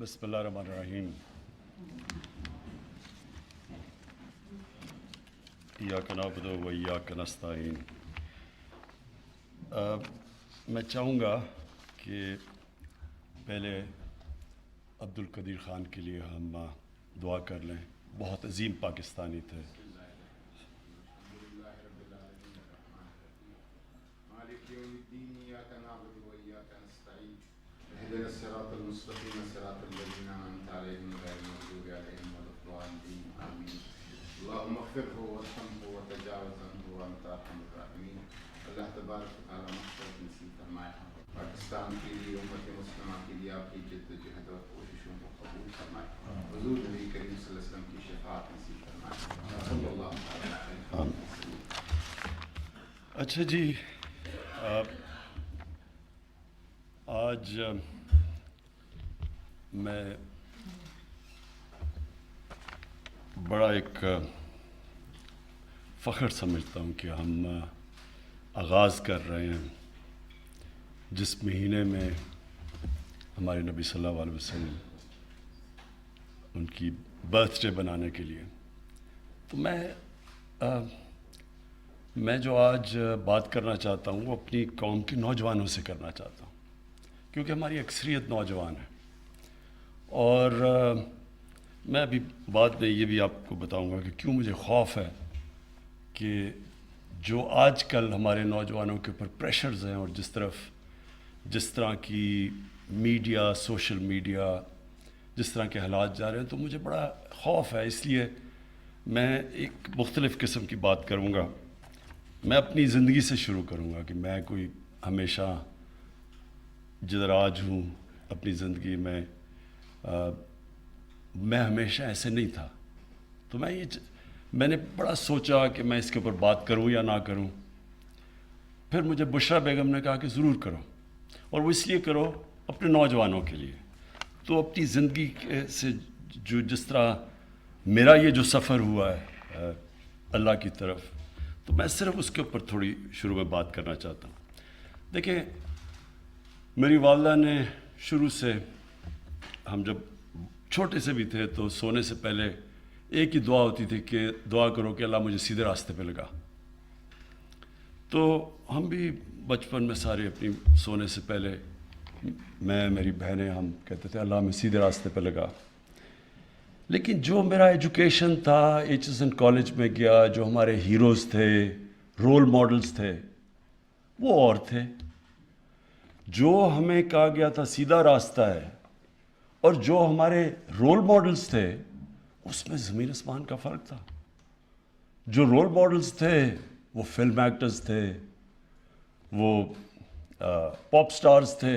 بسم اللہ الرحمن الرحیم. ایاک نعبد و ایاک نستعین. میں چاہوں گا کہ پہلے عبد القدیر خان کے لیے ہم دعا کر لیں. بہت عظیم پاکستانی تھے. اهدنا الصراط المستقيم صراط الذين أنعمت عليهم غير المغضوب عليهم ولا الضالين آمين. اللهم اغفره وارحمه وتجاوز عنه وأنت أرحم الراحمين. اللہ تبارک و تعالیٰ مغفرت نصیب فرمائے. پاکستان کے لیے، امت مسلمہ کے لیے آپ کی جد و جہد اور کوششوں کو قبول فرمائے. حضور نبی کریم صلی اللہ علیہ وسلم کی شفاعت نصیب فرمائے. صلی اللہ علیہ وسلم. اچھا جی، آج میں بڑا ایک فخر سمجھتا ہوں کہ ہم آغاز کر رہے ہیں جس مہینے میں ہمارے نبی صلی اللہ علیہ وسلم ان کی برتھ ڈے بنانے کے لیے. تو میں جو آج بات کرنا چاہتا ہوں وہ اپنی قوم کے نوجوانوں سے کرنا چاہتا ہوں، کیونکہ ہماری اکثریت نوجوان ہے. اور میں ابھی بعد میں یہ بھی آپ کو بتاؤں گا کہ کیوں مجھے خوف ہے کہ جو آج کل ہمارے نوجوانوں کے اوپر پریشرز ہیں اور جس طرح کی میڈیا، سوشل میڈیا، جس طرح کے حالات جا رہے ہیں، تو مجھے بڑا خوف ہے. اس لیے میں ایک مختلف قسم کی بات کروں گا. میں اپنی زندگی سے شروع کروں گا کہ میں کوئی ہمیشہ جدھر آج ہوں اپنی زندگی میں ہمیشہ ایسے نہیں تھا. تو میں نے بڑا سوچا کہ میں اس کے اوپر بات کروں یا نہ کروں. پھر مجھے بشرا بیگم نے کہا کہ ضرور کرو، اور وہ اس لیے کرو اپنے نوجوانوں کے لیے. تو اپنی زندگی سے جس طرح میرا یہ جو سفر ہوا ہے اللہ کی طرف، تو میں صرف اس کے اوپر تھوڑی شروع میں بات کرنا چاہتا ہوں. دیکھیں، میری والدہ نے شروع سے، ہم جب چھوٹے سے بھی تھے تو سونے سے پہلے ایک ہی دعا ہوتی تھی کہ دعا کرو کہ اللہ مجھے سیدھے راستے پہ لگا. تو ہم بھی بچپن میں سارے اپنی سونے سے پہلے، میں، میری بہنیں، ہم کہتے تھے اللہ ہمیں سیدھے راستے پہ لگا. لیکن جو میرا ایجوکیشن تھا، HSN کالج میں گیا، جو ہمارے ہیروز تھے، رول ماڈلز تھے، وہ اور تھے. جو ہمیں کہا گیا تھا سیدھا راستہ ہے، اور جو ہمارے رول ماڈلز تھے، اس میں زمین آسمان کا فرق تھا. جو رول ماڈلز تھے وہ فلم ایکٹرز تھے، وہ پاپ سٹارز تھے،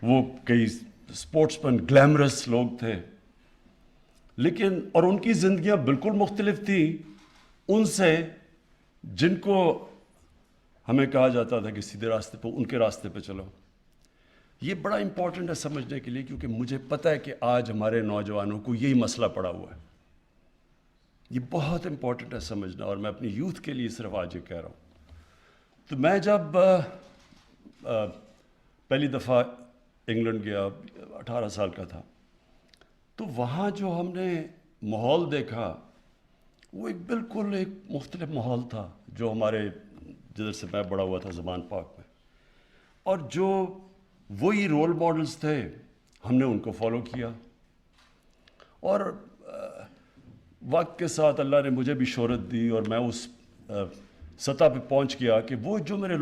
وہ کئی سپورٹس مین، گلیمرس لوگ تھے. لیکن اور ان کی زندگیاں بالکل مختلف تھیں ان سے جن کو ہمیں کہا جاتا تھا کہ سیدھے راستے پہ، ان کے راستے پہ چلو. یہ بڑا امپورٹنٹ ہے سمجھنے کے لیے، کیونکہ مجھے پتہ ہے کہ آج ہمارے نوجوانوں کو یہی مسئلہ پڑا ہوا ہے. یہ بہت امپورٹنٹ ہے سمجھنا، اور میں اپنی یوتھ کے لیے صرف آج یہ کہہ رہا ہوں. تو میں جب پہلی دفعہ انگلینڈ گیا، 18 سال کا تھا، تو وہاں جو ہم نے ماحول دیکھا وہ بالکل ایک مختلف ماحول تھا جو ہمارے جدھر سے میں بڑا ہوا تھا زمان پاک میں. اور جو وہی رول ماڈلز تھے ہم نے ان کو فالو کیا. اور وقت کے ساتھ اللہ نے مجھے بھی شہرت دی، اور میں اس سطح پہ پہنچ گیا کہ وہ جو میرے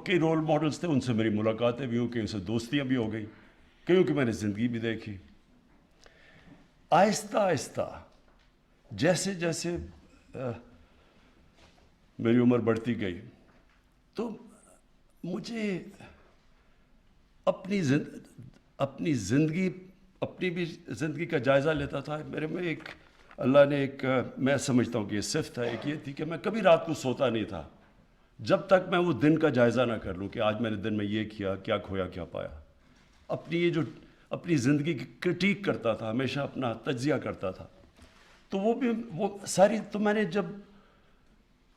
کئی رول ماڈلز تھے ان سے میری ملاقاتیں بھی ہوں، کہیں سے دوستیاں بھی ہو گئی، کہیں کہ میں نے زندگی بھی دیکھی. آہستہ آہستہ جیسے جیسے میری عمر بڑھتی گئی، تو مجھے اپنی بھی زندگی کا جائزہ لیتا تھا. میرے میں ایک اللہ نے ایک، میں سمجھتا ہوں کہ یہ صفت ہے، ایک یہ تھی کہ میں کبھی رات کو سوتا نہیں تھا جب تک میں وہ دن کا جائزہ نہ کر لوں کہ آج میں نے دن میں یہ کیا، کیا کھویا، کیا پایا. اپنی زندگی کی کرٹیک کرتا تھا، ہمیشہ اپنا تجزیہ کرتا تھا. تو وہ ساری، تو میں نے جب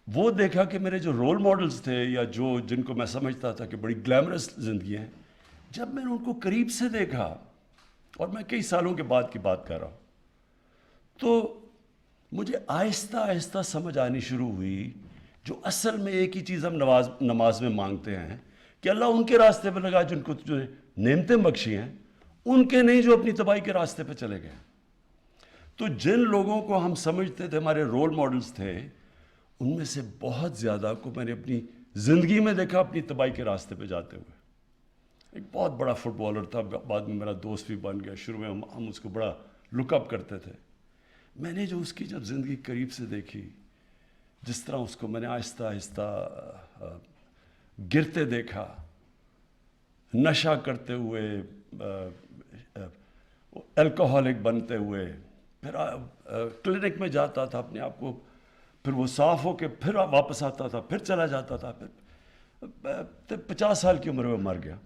وہ دیکھا کہ میرے جو رول ماڈلز تھے یا جن کو میں سمجھتا تھا کہ بڑی گلیمرس زندگی ہیں، جب میں نے ان کو قریب سے دیکھا اور میں کئی سالوں کے بعد کی بات کر رہا ہوں. تو مجھے آہستہ آہستہ سمجھ آنی شروع ہوئی جو اصل میں ایک ہی چیز ہم نماز میں مانگتے ہیں کہ اللہ ان کے راستے پہ لگا جن کو جو نعمتیں بخشی ہیں، ان کے نہیں جو اپنی تباہی کے راستے پہ چلے گئے. تو جن لوگوں کو ہم سمجھتے تھے ہمارے رول ماڈلز تھے، ان میں سے بہت زیادہ کو میں نے اپنی زندگی میں دیکھا اپنی تباہی کے راستے پہ جاتے ہوئے. ایک بہت بڑا فٹ بالر تھا، بعد میں میرا دوست بھی بن گیا. شروع میں ہم اس کو بڑا لک اپ کرتے تھے. میں نے جو اس کی جب زندگی قریب سے دیکھی، جس طرح اس کو میں نے آہستہ آہستہ گرتے دیکھا، نشہ کرتے ہوئے، الکوہولک بنتے ہوئے، پھر کلینک میں جاتا تھا اپنے آپ کو، پھر وہ صاف ہو کے پھر واپس آتا تھا، پھر چلا جاتا تھا، پھر 50 سال کی عمر میں مر گیا.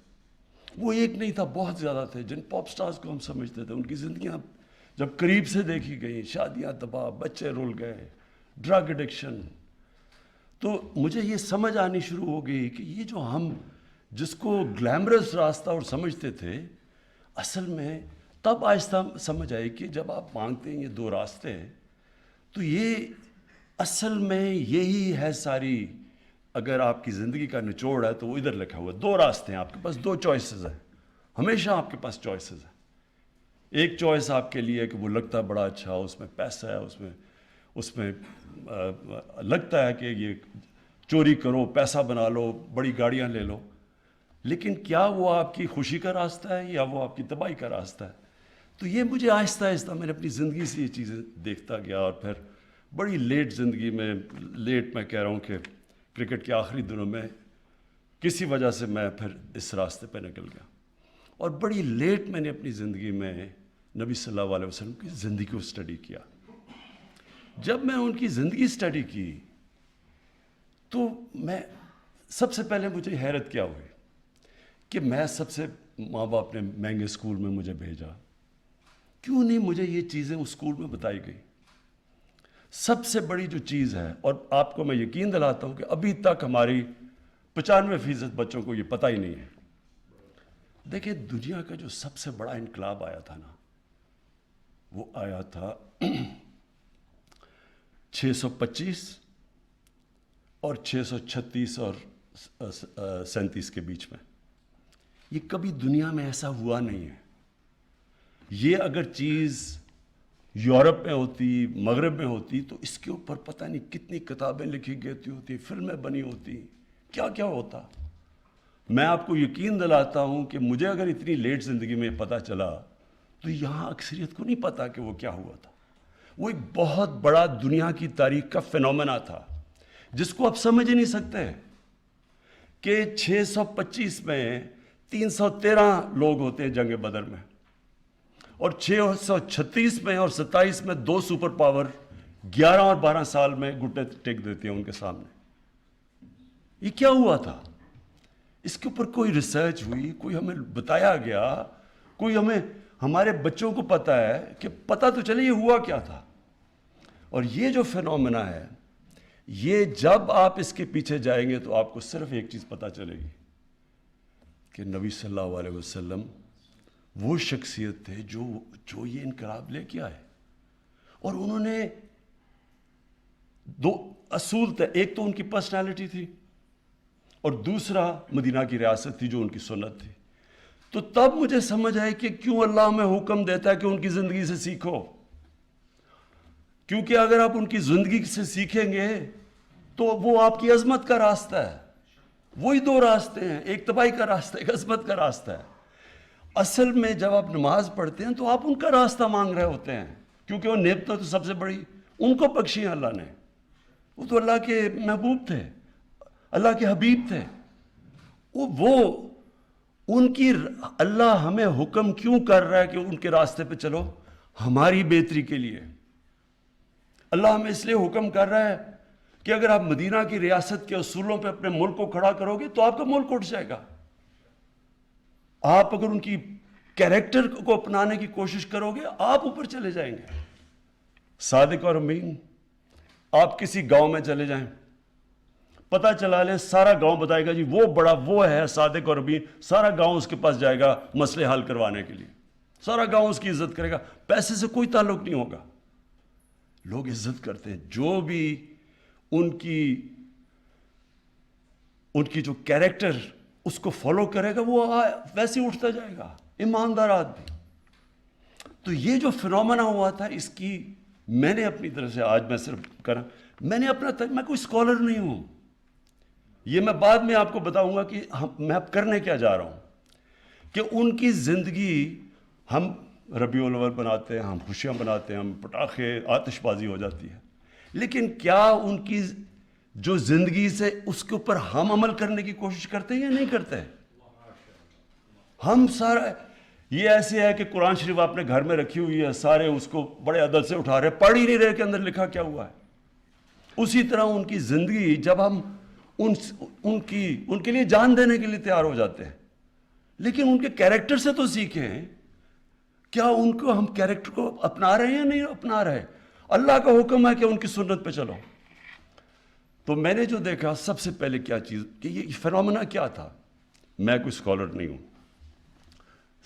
وہ ایک نہیں تھا، بہت زیادہ تھے جن پاپ سٹارز کو ہم سمجھتے تھے. ان کی زندگیاں جب قریب سے دیکھی گئیں، شادیاں تباہ، بچے رول گئے، ڈرگ ایڈکشن، تو مجھے یہ سمجھ آنی شروع ہو گئی کہ یہ جو ہم جس کو گلیمرس راستہ اور سمجھتے تھے، اصل میں تب آہستہ سمجھ آئی کہ جب آپ مانگتے ہیں یہ دو راستے، تو یہ اصل میں یہی ہے ساری. اگر آپ کی زندگی کا نچوڑ ہے تو وہ ادھر لکھا ہوا ہے. دو راستے ہیں آپ کے پاس، دو چوائسز ہیں. ہمیشہ آپ کے پاس چوائسز ہیں. ایک چوائس آپ کے لیے کہ وہ لگتا ہے بڑا اچھا، اس میں پیسہ ہے، اس میں لگتا ہے کہ یہ چوری کرو، پیسہ بنا لو، بڑی گاڑیاں لے لو. لیکن کیا وہ آپ کی خوشی کا راستہ ہے یا وہ آپ کی تباہی کا راستہ ہے؟ تو یہ مجھے آہستہ آہستہ میں نے اپنی زندگی سے یہ چیزیں دیکھتا گیا. اور پھر بڑی لیٹ زندگی میں، لیٹ میں کہہ رہا ہوں کہ کرکٹ کے آخری دنوں میں کسی وجہ سے میں پھر اس راستے پہ نکل گیا. اور بڑی لیٹ میں نے اپنی زندگی میں نبی صلی اللہ علیہ وسلم کی زندگی کو اسٹڈی کیا. جب میں ان کی زندگی اسٹڈی کی تو میں سب سے پہلے مجھے حیرت کیا ہوئی کہ میں سب سے ماں باپ نے مہنگے اسکول میں مجھے بھیجا، کیوں نہیں مجھے یہ چیزیں اس اسکول میں بتائی گئی؟ سب سے بڑی جو چیز ہے، اور آپ کو میں یقین دلاتا ہوں کہ ابھی تک ہماری 95% بچوں کو یہ پتہ ہی نہیں ہے. دیکھیں، دنیا کا جو سب سے بڑا انقلاب آیا تھا نا، وہ آیا تھا 625 اور 636 اور 37 کے بیچ میں. یہ کبھی دنیا میں ایسا ہوا نہیں ہے. یہ اگر چیز یورپ میں ہوتی، مغرب میں ہوتی، تو اس کے اوپر پتہ نہیں کتنی کتابیں لکھی گئی ہوتی، فلمیں بنی ہوتی، کیا کیا ہوتا. میں آپ کو یقین دلاتا ہوں کہ مجھے اگر اتنی لیٹ زندگی میں پتہ چلا تو یہاں اکثریت کو نہیں پتا کہ وہ کیا ہوا تھا. وہ ایک بہت بڑا دنیا کی تاریخ کا فینومینا تھا جس کو آپ سمجھ ہی نہیں سکتے کہ 625 میں 313 لوگ ہوتے ہیں جنگ بدر میں، اور 636 میں اور 27 میں دو سپر پاور 11 اور 12 سال میں گھٹنے ٹیک دیتے ہیں ان کے سامنے. یہ کیا ہوا تھا؟ اس کے اوپر کوئی ریسرچ ہوئی، کوئی ہمیں بتایا گیا، کوئی ہمارے بچوں کو پتہ ہے کہ پتہ تو چلے یہ ہوا کیا تھا. اور یہ جو فینومینا ہے، یہ جب آپ اس کے پیچھے جائیں گے تو آپ کو صرف ایک چیز پتہ چلے گی کہ نبی صلی اللہ علیہ وسلم وہ شخصیت تھے جو یہ انقلاب لے کے آئے. اور انہوں نے دو اصول تھے، ایک تو ان کی پرسنالٹی تھی اور دوسرا مدینہ کی ریاست تھی جو ان کی سنت تھی. تو تب مجھے سمجھ آئی کہ کیوں اللہ ہمیں حکم دیتا ہے کہ ان کی زندگی سے سیکھو. کیونکہ اگر آپ ان کی زندگی سے سیکھیں گے تو وہ آپ کی عظمت کا راستہ ہے. وہی دو راستے ہیں، ایک تباہی کا راستہ، ایک عظمت کا راستہ ہے. اصل میں جب آپ نماز پڑھتے ہیں تو آپ ان کا راستہ مانگ رہے ہوتے ہیں، کیونکہ وہ نعمتیں تو سب سے بڑی ان کو بخشی ہیں اللہ نے. وہ تو اللہ کے محبوب تھے، اللہ کے حبیب تھے. وہ ان کی اللہ ہمیں حکم کیوں کر رہا ہے کہ ان کے راستے پہ چلو؟ ہماری بہتری کے لیے. اللہ ہمیں اس لیے حکم کر رہا ہے کہ اگر آپ مدینہ کی ریاست کے اصولوں پہ اپنے ملک کو کھڑا کرو گے تو آپ کا ملک اٹھ جائے گا. آپ اگر ان کی کیریکٹر کو اپنانے کی کوشش کرو گے آپ اوپر چلے جائیں گے. صادق اور امین. آپ کسی گاؤں میں چلے جائیں، پتہ چلا لیں سارا گاؤں بتائے گا جی وہ بڑا وہ ہے صادق اور امین، سارا گاؤں اس کے پاس جائے گا مسئلے حل کروانے کے لیے. سارا گاؤں اس کی عزت کرے گا. پیسے سے کوئی تعلق نہیں ہوگا. لوگ عزت کرتے ہیں جو بھی ان کی جو کیریکٹر اس کو فالو کرے گا وہ ویسے ہی اٹھتا جائے گا. ایماندار آدمی. تو یہ جو فنومنا ہوا تھا اس کی میں نے اپنی طرف سے آج میں صرف میں نے میں کوئی اسکالر نہیں ہوں. یہ میں بعد میں آپ کو بتاؤں گا کہ میں اب کرنے کیا جا رہا ہوں. کہ ان کی زندگی ہم ربیع الاول بناتے ہیں, ہم خوشیاں بناتے ہیں, ہم پٹاخے آتش بازی ہو جاتی ہے, لیکن کیا ان کی جو زندگی سے اس کے اوپر ہم عمل کرنے کی کوشش کرتے ہیں یا نہیں کرتے؟ ہم سارا یہ ایسے ہے کہ قرآن شریف آپ نے گھر میں رکھی ہوئی ہے, سارے اس کو بڑے ادب سے اٹھا رہے, پڑھ ہی نہیں رہے کہ اندر لکھا کیا ہوا ہے. اسی طرح ان کی زندگی جب ہم ان کے لیے جان دینے کے لیے تیار ہو جاتے ہیں, لیکن ان کے کیریکٹر سے تو سیکھیں. کیا ان کو ہم کیریکٹر کو اپنا رہے ہیں یا نہیں اپنا رہے؟ اللہ کا حکم ہے کہ ان کی سنت پہ چلو. تو میں نے جو دیکھا سب سے پہلے کیا چیز کہ یہ فنومنا کیا تھا. میں کوئی اسکالر نہیں ہوں.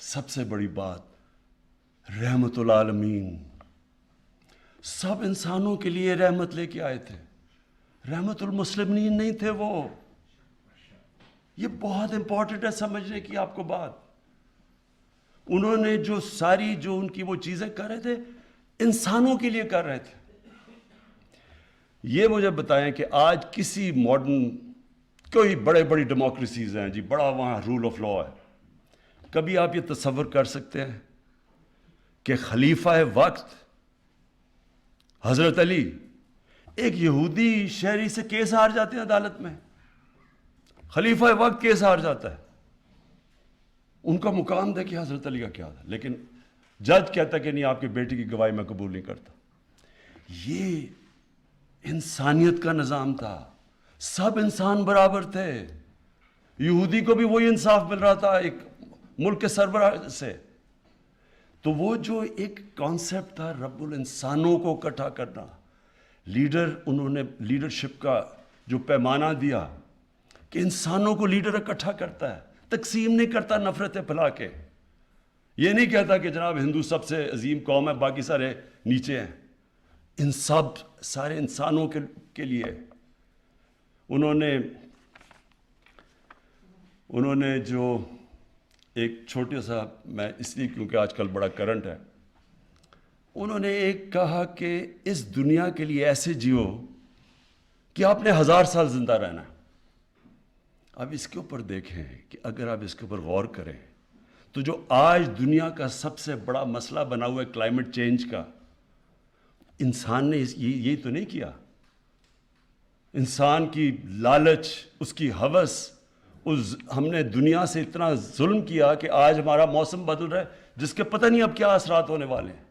سب سے بڑی بات رحمت العالمین, سب انسانوں کے لیے رحمت لے کے آئے تھے. رحمت المسلمین نہیں تھے وہ. یہ بہت امپورٹنٹ ہے سمجھنے کی آپ کو بات. انہوں نے جو ساری جو ان کی وہ چیزیں کر رہے تھے انسانوں کے لیے کر رہے تھے. یہ مجھے بتائیں کہ آج کسی ماڈرن کوئی بڑی ڈیموکریسیز ہیں جی, بڑا وہاں رول آف لا ہے, کبھی آپ یہ تصور کر سکتے ہیں کہ خلیفہ وقت حضرت علی ایک یہودی شہری سے کیس ہار جاتے ہیں عدالت میں؟ خلیفہ وقت کیس ہار جاتا ہے. ان کا مقام دیکھیں حضرت علی کا کیا تھا, لیکن جج کہتا کہ نہیں آپ کی بیٹی کی گواہی میں قبول نہیں کرتا. یہ انسانیت کا نظام تھا. سب انسان برابر تھے. یہودی کو بھی وہی انصاف مل رہا تھا ایک ملک کے سربراہ سے. تو وہ جو ایک کانسیپٹ تھا رب الانسانوں کو اکٹھا کرنا, انہوں نے لیڈرشپ کا جو پیمانہ دیا کہ انسانوں کو لیڈر اکٹھا کرتا ہے, تقسیم نہیں کرتا نفرتیں پھیلا کے. یہ نہیں کہتا کہ جناب ہندو سب سے عظیم قوم ہے باقی سارے نیچے ہیں. ان سارے انسانوں کے لیے انہوں نے جو ایک چھوٹے سا, میں اس لیے کیونکہ آج کل بڑا کرنٹ ہے, انہوں نے ایک کہا کہ اس دنیا کے لیے ایسے جیو کہ آپ نے 1000 سال زندہ رہنا. اب اس کے اوپر دیکھیں کہ اگر آپ اس کے اوپر غور کریں تو جو آج دنیا کا سب سے بڑا مسئلہ بنا ہوا ہے کلائمیٹ چینج کا, انسان نے یہ تو نہیں کیا. انسان کی لالچ, اس کی ہوس, ہم نے دنیا سے اتنا ظلم کیا کہ آج ہمارا موسم بدل رہا ہے جس کے پتہ نہیں اب کیا اثرات ہونے والے ہیں.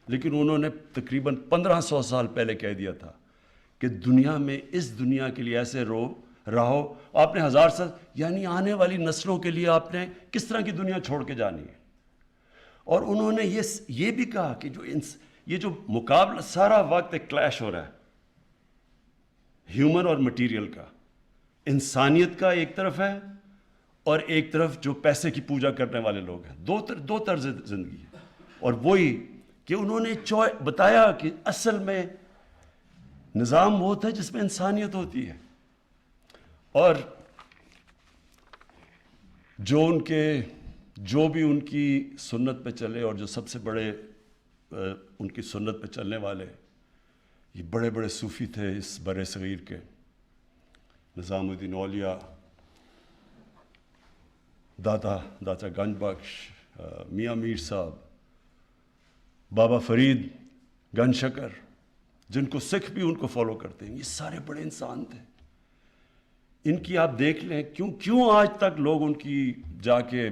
لیکن انہوں نے تقریباً 1500 سال پہلے کہہ دیا تھا کہ دنیا میں اس دنیا کے لیے ایسے رہو. آپ نے 1000 سال یعنی آنے والی نسلوں کے لیے آپ نے کس طرح کی دنیا چھوڑ کے جانی ہے. اور انہوں نے یہ بھی کہا کہ یہ جو مقابلہ سارا وقت ایک کلیش ہو رہا ہے ہیومن اور مٹیریل کا, انسانیت کا ایک طرف ہے اور ایک طرف جو پیسے کی پوجا کرنے والے لوگ ہیں. دو طرز زندگی ہے. اور وہی کہ انہوں نے بتایا کہ اصل میں نظام وہ ہوتا ہے جس میں انسانیت ہوتی ہے. اور جو بھی ان کی سنت پہ چلے, اور جو سب سے بڑے ان کی سنت پہ چلنے والے یہ بڑے صوفی تھے اس بر صغیر کے, نظام الدین اولیاء, داتا گنج بخش, میاں میر صاحب, بابا فرید گنج شکر, جن کو سکھ بھی ان کو فالو کرتے ہیں. یہ سارے بڑے انسان تھے. ان کی آپ دیکھ لیں کیوں آج تک لوگ ان کی جا کے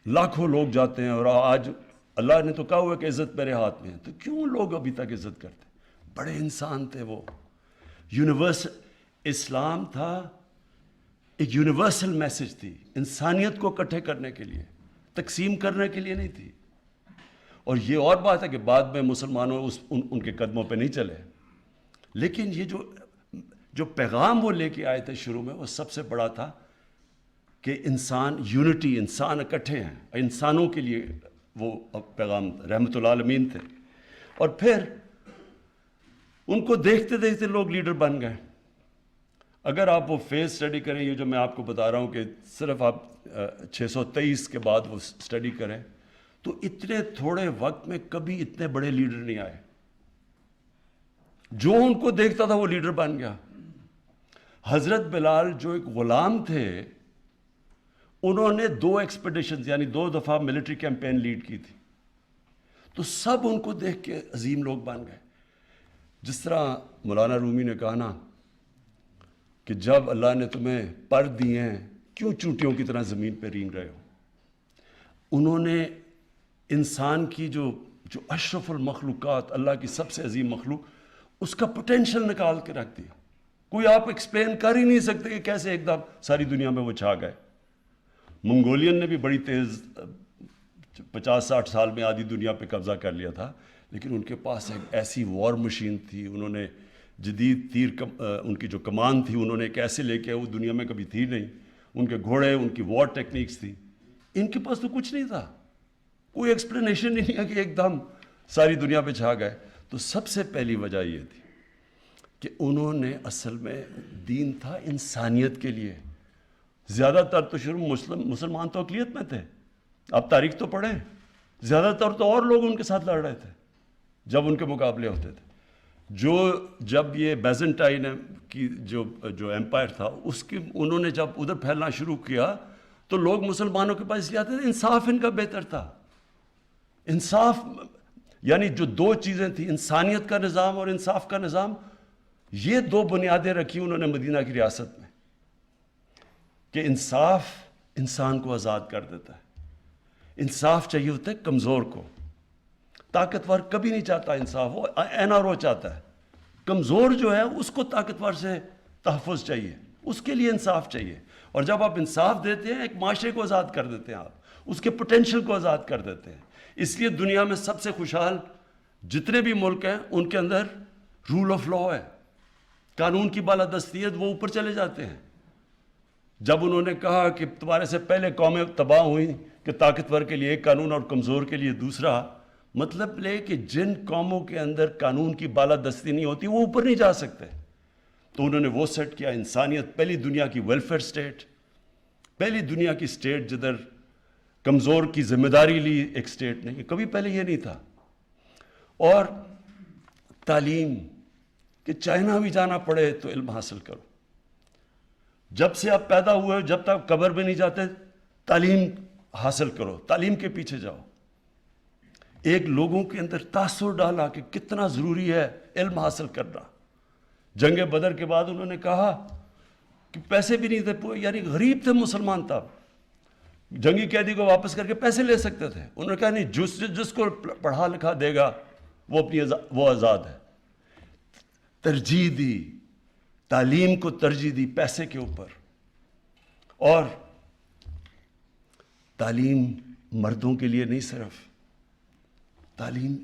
لاکھوں لوگ جاتے ہیں, اور آج اللہ نے تو کہا ہوا کہ عزت میرے ہاتھ میں ہے, تو کیوں لوگ ابھی تک عزت کرتے ہیں؟ بڑے انسان تھے وہ. یونیورسل اسلام تھا, ایک یونیورسل میسج تھی, انسانیت کو اکٹھے کرنے کے لیے, تقسیم کرنے کے لیے نہیں تھی. اور یہ اور بات ہے کہ بعد میں مسلمانوں ان کے قدموں پہ نہیں چلے, لیکن یہ جو پیغام وہ لے کے آئے تھے شروع میں, وہ سب سے بڑا تھا کہ انسان یونٹی، انسان اکٹھے ہیں، انسانوں کے لیے وہ پیغام رحمت العالمین تھے. اور پھر ان کو دیکھتے دیکھتے لوگ لیڈر بن گئے. اگر آپ وہ فیز اسٹڈی کریں، یہ جو میں آپ کو بتا رہا ہوں کہ صرف آپ 623 کے بعد وہ اسٹڈی کریں، تو اتنے تھوڑے وقت میں کبھی اتنے بڑے لیڈر نہیں آئے. جو ان کو دیکھتا تھا وہ لیڈر بن گیا. حضرت بلال جو ایک غلام تھے، انہوں نے 2 ایکسپیڈیشنز یعنی 2 دفعہ ملٹری کیمپین لیڈ کی تھی، تو سب ان کو دیکھ کے عظیم لوگ بن گئے. جس طرح مولانا رومی نے کہا نا کہ جب اللہ نے تمہیں پر دیے ہیں کیوں چونٹیوں کی طرح زمین پہ رینگ رہے ہو. انہوں نے انسان کی جو اشرف المخلوقات، اللہ کی سب سے عظیم مخلوق، اس کا پوٹینشل نکال کے رکھ دیا. کوئی آپ ایکسپلین کر ہی نہیں سکتے کہ کیسے ایک دم ساری دنیا میں وہ چھا گئے. منگولین نے بھی بڑی تیز 50-60 سال میں آدھی دنیا پہ قبضہ کر لیا تھا، لیکن ان کے پاس ایک ایسی وار مشین تھی. انہوں نے جدید ان کی جو کمان تھی انہوں نے کیسے لے کے، وہ دنیا میں کبھی تھی نہیں. ان کے گھوڑے، ان کی وار ٹیکنیکس تھی. ان کے پاس تو کچھ نہیں تھا، کوئی ایکسپلینیشن نہیں ہے کہ ایک دم ساری دنیا پہ چھا گئے. تو سب سے پہلی وجہ یہ تھی کہ انہوں نے اصل میں دین تھا انسانیت کے لیے. زیادہ تر تو شروع مسلمان تو اقلیت میں تھے. آپ تاریخ تو پڑھیں، زیادہ تر تو اور لوگ ان کے ساتھ لڑ رہے تھے جب ان کے مقابلے ہوتے تھے. جب یہ بیزنٹائن کی جو ایمپائر تھا، اس کی انہوں نے جب ادھر پھیلنا شروع کیا تو لوگ مسلمانوں کے پاس اس لیے آتے تھے، انصاف ان کا بہتر تھا. انصاف یعنی جو 2 چیزیں تھیں، انسانیت کا نظام اور انصاف کا نظام، یہ 2 بنیادیں رکھی انہوں نے مدینہ کی ریاست میں کہ انصاف انسان کو آزاد کر دیتا ہے. انصاف چاہیے ہوتا ہے کمزور کو. طاقتور کبھی نہیں چاہتا انصاف، وہ این آر او چاہتا ہے. کمزور جو ہے اس کو طاقتور سے تحفظ چاہیے، اس کے لیے انصاف چاہیے. اور جب آپ انصاف دیتے ہیں، ایک معاشرے کو آزاد کر دیتے ہیں، آپ اس کے پوٹینشل کو آزاد کر دیتے ہیں. اس لیے دنیا میں سب سے خوشحال جتنے بھی ملک ہیں ان کے اندر رول آف لا ہے، قانون کی بالادستیت، وہ اوپر چلے جاتے ہیں. جب انہوں نے کہا کہ تمہارے سے پہلے قومیں تباہ ہوئیں کہ طاقتور کے لیے ایک قانون اور کمزور کے لیے دوسرا، مطلب لے کہ جن قوموں کے اندر قانون کی بالادستی نہیں ہوتی وہ اوپر نہیں جا سکتے. تو انہوں نے وہ سیٹ کیا، انسانیت، پہلی دنیا کی ویلفیئر سٹیٹ، پہلی دنیا کی سٹیٹ جدھر کمزور کی ذمہ داری لی ایک سٹیٹ نے، کبھی پہلے یہ نہیں تھا. اور تعلیم، کہ چائنا بھی جانا پڑے تو علم حاصل کرو. جب سے آپ پیدا ہوئے جب تک قبر میں نہیں جاتے تعلیم حاصل کرو، تعلیم کے پیچھے جاؤ. ایک لوگوں کے اندر تاثر ڈالا کہ کتنا ضروری ہے علم حاصل کرنا. جنگ بدر کے بعد انہوں نے کہا کہ پیسے بھی نہیں تھے، یعنی غریب تھے مسلمان تب، جنگی قیدی کو واپس کر کے پیسے لے سکتے تھے. انہوں نے کہا نہیں، جس کو پڑھا لکھا دے گا وہ آزاد ہے. ترجیح دی، تعلیم کو ترجیح دی پیسے کے اوپر. اور تعلیم مردوں کے لیے نہیں، صرف تعلیم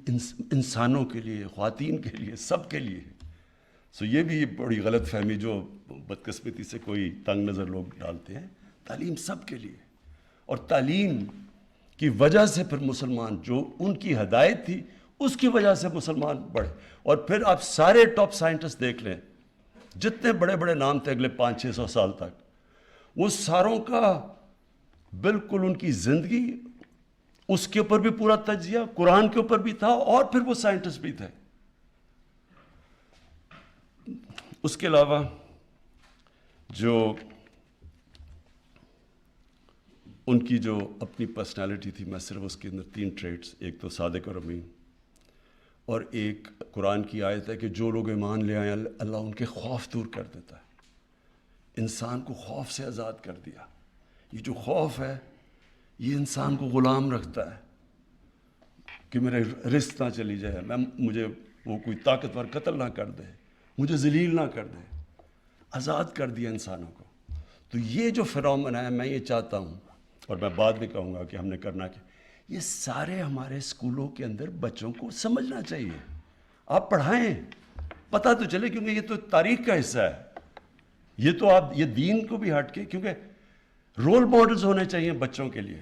انسانوں کے لیے، خواتین کے لیے، سب کے لیے. یہ بھی بڑی غلط فہمی جو بدقسمتی سے کوئی تنگ نظر لوگ ڈالتے ہیں. تعلیم سب کے لیے، اور تعلیم کی وجہ سے پھر مسلمان، جو ان کی ہدایت تھی اس کی وجہ سے مسلمان بڑھے. اور پھر آپ سارے ٹاپ سائنٹسٹ دیکھ لیں، جتنے بڑے بڑے نام تھے اگلے 500-600 سال تک، وہ ساروں کا بالکل ان کی زندگی اس کے اوپر بھی پورا تجزیہ، قرآن کے اوپر بھی تھا، اور پھر وہ سائنٹسٹ بھی تھے. اس کے علاوہ جو ان کی جو اپنی پرسنالٹی تھی، میں صرف اس کے اندر 3 ٹریٹس، ایک تو صادق اور امین، اور ایک قرآن کی آیت ہے کہ جو لوگ ایمان لے آئیں اللہ ان کے خوف دور کر دیتا ہے. انسان کو خوف سے آزاد کر دیا. یہ جو خوف ہے یہ انسان کو غلام رکھتا ہے کہ میرے رزق نہ چلی جائے، مجھے وہ کوئی طاقتور قتل نہ کر دے، مجھے ذلیل نہ کر دے. آزاد کر دیا انسانوں کو. تو یہ جو فنومنا ہے، میں یہ چاہتا ہوں، اور میں بعد میں کہوں گا کہ ہم نے کرنا کیا، یہ سارے ہمارے اسکولوں کے اندر بچوں کو سمجھنا چاہیے. آپ پڑھائیں، پتہ تو چلے، کیونکہ یہ تو تاریخ کا حصہ ہے. یہ تو آپ یہ دین کو بھی ہٹ کے، کیونکہ رول ماڈلز ہونے چاہیے بچوں کے لیے.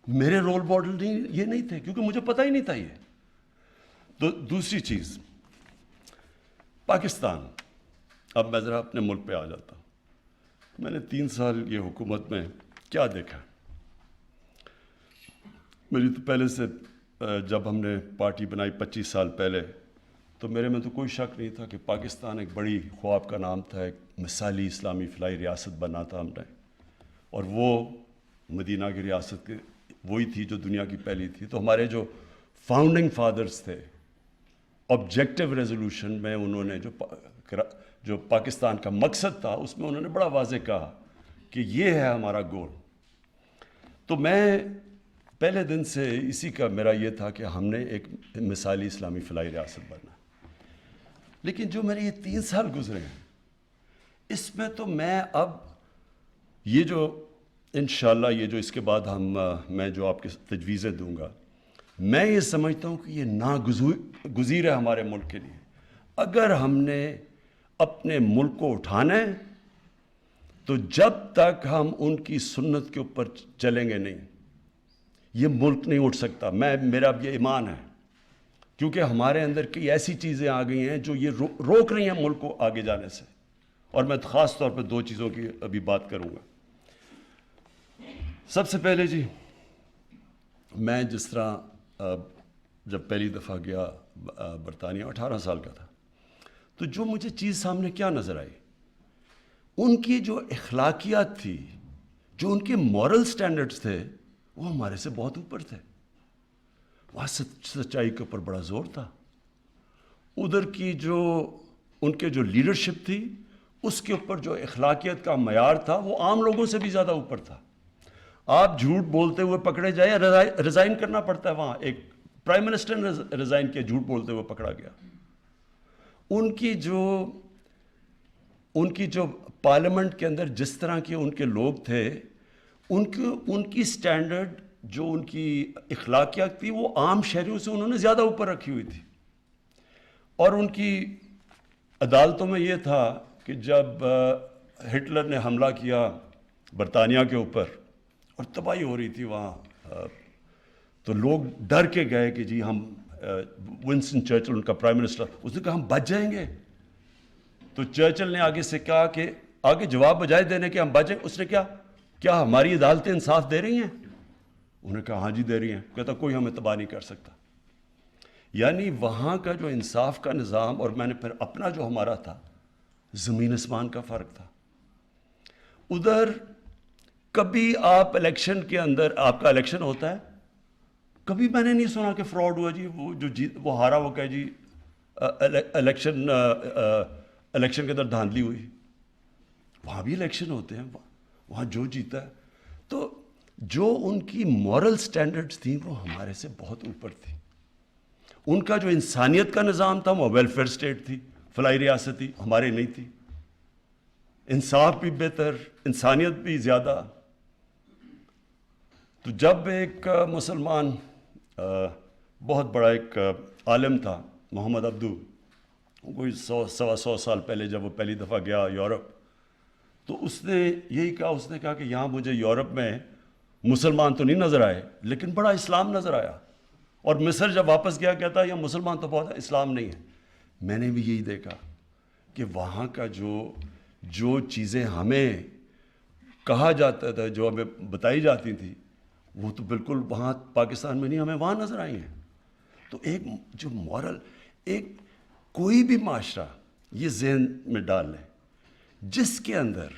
میرے رول ماڈل یہ نہیں تھے کیونکہ مجھے پتہ ہی نہیں تھا یہ. تو دوسری چیز پاکستان. اب میں ذرا اپنے ملک پہ آ جاتا ہوں. میں نے 3 سال یہ حکومت میں کیا دیکھا. میری تو پہلے سے جب ہم نے پارٹی بنائی 25 سال پہلے تو میرے میں تو کوئی شک نہیں تھا کہ پاکستان ایک بڑی خواب کا نام تھا. ایک مثالی اسلامی فلاحی ریاست بنا تھا ہم نے, اور وہ مدینہ کی ریاست کے وہی تھی جو دنیا کی پہلی تھی. تو ہمارے جو فاؤنڈنگ فادرز تھے آبجیکٹیو ریزولوشن میں انہوں نے جو پاکستان کا مقصد تھا اس میں انہوں نے بڑا واضح کہا کہ یہ ہے ہمارا گول. تو میں پہلے دن سے اسی کا میرا یہ تھا کہ ہم نے ایک مثالی اسلامی فلاحی ریاست بننا. لیکن جو میرے یہ 3 سال گزرے ہیں اس میں تو میں اب یہ جو انشاءاللہ یہ جو اس کے بعد میں جو آپ کے تجویزیں دوں گا, میں یہ سمجھتا ہوں کہ یہ ناگزیر ہے ہمارے ملک کے لیے. اگر ہم نے اپنے ملک کو اٹھانا ہے تو جب تک ہم ان کی سنت کے اوپر چلیں گے نہیں, یہ ملک نہیں اٹھ سکتا. میرا اب یہ ایمان ہے کیونکہ ہمارے اندر کئی ایسی چیزیں آ گئی ہیں جو یہ روک رہی ہیں ملک کو آگے جانے سے. اور میں خاص طور پہ 2 چیزوں کی ابھی بات کروں گا. سب سے پہلے جی, میں جس طرح جب پہلی دفعہ گیا برطانیہ 18 سال کا تھا, تو جو مجھے چیز سامنے کیا نظر آئی, ان کی جو اخلاقیات تھی, جو ان کے مورل سٹینڈرڈز تھے, وہ ہمارے سے بہت اوپر تھے. وہاں سچائی کے اوپر بڑا زور تھا. ادھر کی جو ان کے جو لیڈرشپ تھی اس کے اوپر جو اخلاقیات کا معیار تھا وہ عام لوگوں سے بھی زیادہ اوپر تھا. آپ جھوٹ بولتے ہوئے پکڑے جائے, ریزائن کرنا پڑتا ہے. وہاں ایک پرائم منسٹر نے ریزائن کیا, جھوٹ بولتے ہوئے پکڑا گیا. ان کی جو پارلیمنٹ کے اندر جس طرح کے ان کے لوگ تھے, ان کی سٹینڈرڈ جو ان کی اخلاقیات تھی وہ عام شہریوں سے انہوں نے زیادہ اوپر رکھی ہوئی تھی. اور ان کی عدالتوں میں یہ تھا کہ جب ہٹلر نے حملہ کیا برطانیہ کے اوپر اور تباہی ہو رہی تھی وہاں, تو لوگ ڈر کے گئے کہ جی ہم, ونسٹن چرچل ان کا پرائم منسٹر, اس نے کہا ہم بچ جائیں گے. تو چرچل نے آگے سے کہا کہ آگے جواب بجائے دینے کہ ہم بچ جائیں, اس نے کیا ہماری عدالتیں انصاف دے رہی ہیں؟ انہوں نے کہا ہاں جی دے رہی ہیں. کہتا کوئی ہمیں تباہ نہیں کر سکتا. یعنی وہاں کا جو انصاف کا نظام, اور میں نے پھر اپنا جو ہمارا تھا, زمین اسمان کا فرق تھا. ادھر کبھی آپ الیکشن کے اندر, آپ کا الیکشن ہوتا ہے, کبھی میں نے نہیں سنا کہ فراڈ ہوا جی, وہ ہارا, وہ کہے جی الیکشن کے اندر دھاندلی ہوئی. وہاں بھی الیکشن ہوتے ہیں, وہاں جو جیتا ہے. تو جو ان کی مورل سٹینڈرڈز تھیں وہ ہمارے سے بہت اوپر تھی. ان کا جو انسانیت کا نظام تھا وہ ویلفیئر سٹیٹ تھی, فلاحی ریاست تھی, ہمارے نہیں تھی. انصاف بھی بہتر, انسانیت بھی زیادہ. تو جب ایک مسلمان بہت بڑا ایک عالم تھا محمد عبدو, کوئی 100 سال پہلے جب وہ پہلی دفعہ گیا یورپ, تو اس نے یہی کہا, اس نے کہا کہ یہاں مجھے یورپ میں مسلمان تو نہیں نظر آئے لیکن بڑا اسلام نظر آیا. اور مصر جب واپس گیا کہتا ہے یہاں مسلمان تو بہت ہے, اسلام نہیں ہے. میں نے بھی یہی دیکھا کہ وہاں کا جو چیزیں ہمیں کہا جاتا تھا, جو ہمیں بتائی جاتی تھیں, وہ تو بالکل وہاں پاکستان میں نہیں, ہمیں وہاں نظر آئی ہیں. تو ایک جو مورل, ایک کوئی بھی معاشرہ یہ ذہن میں ڈال لیں, جس کے اندر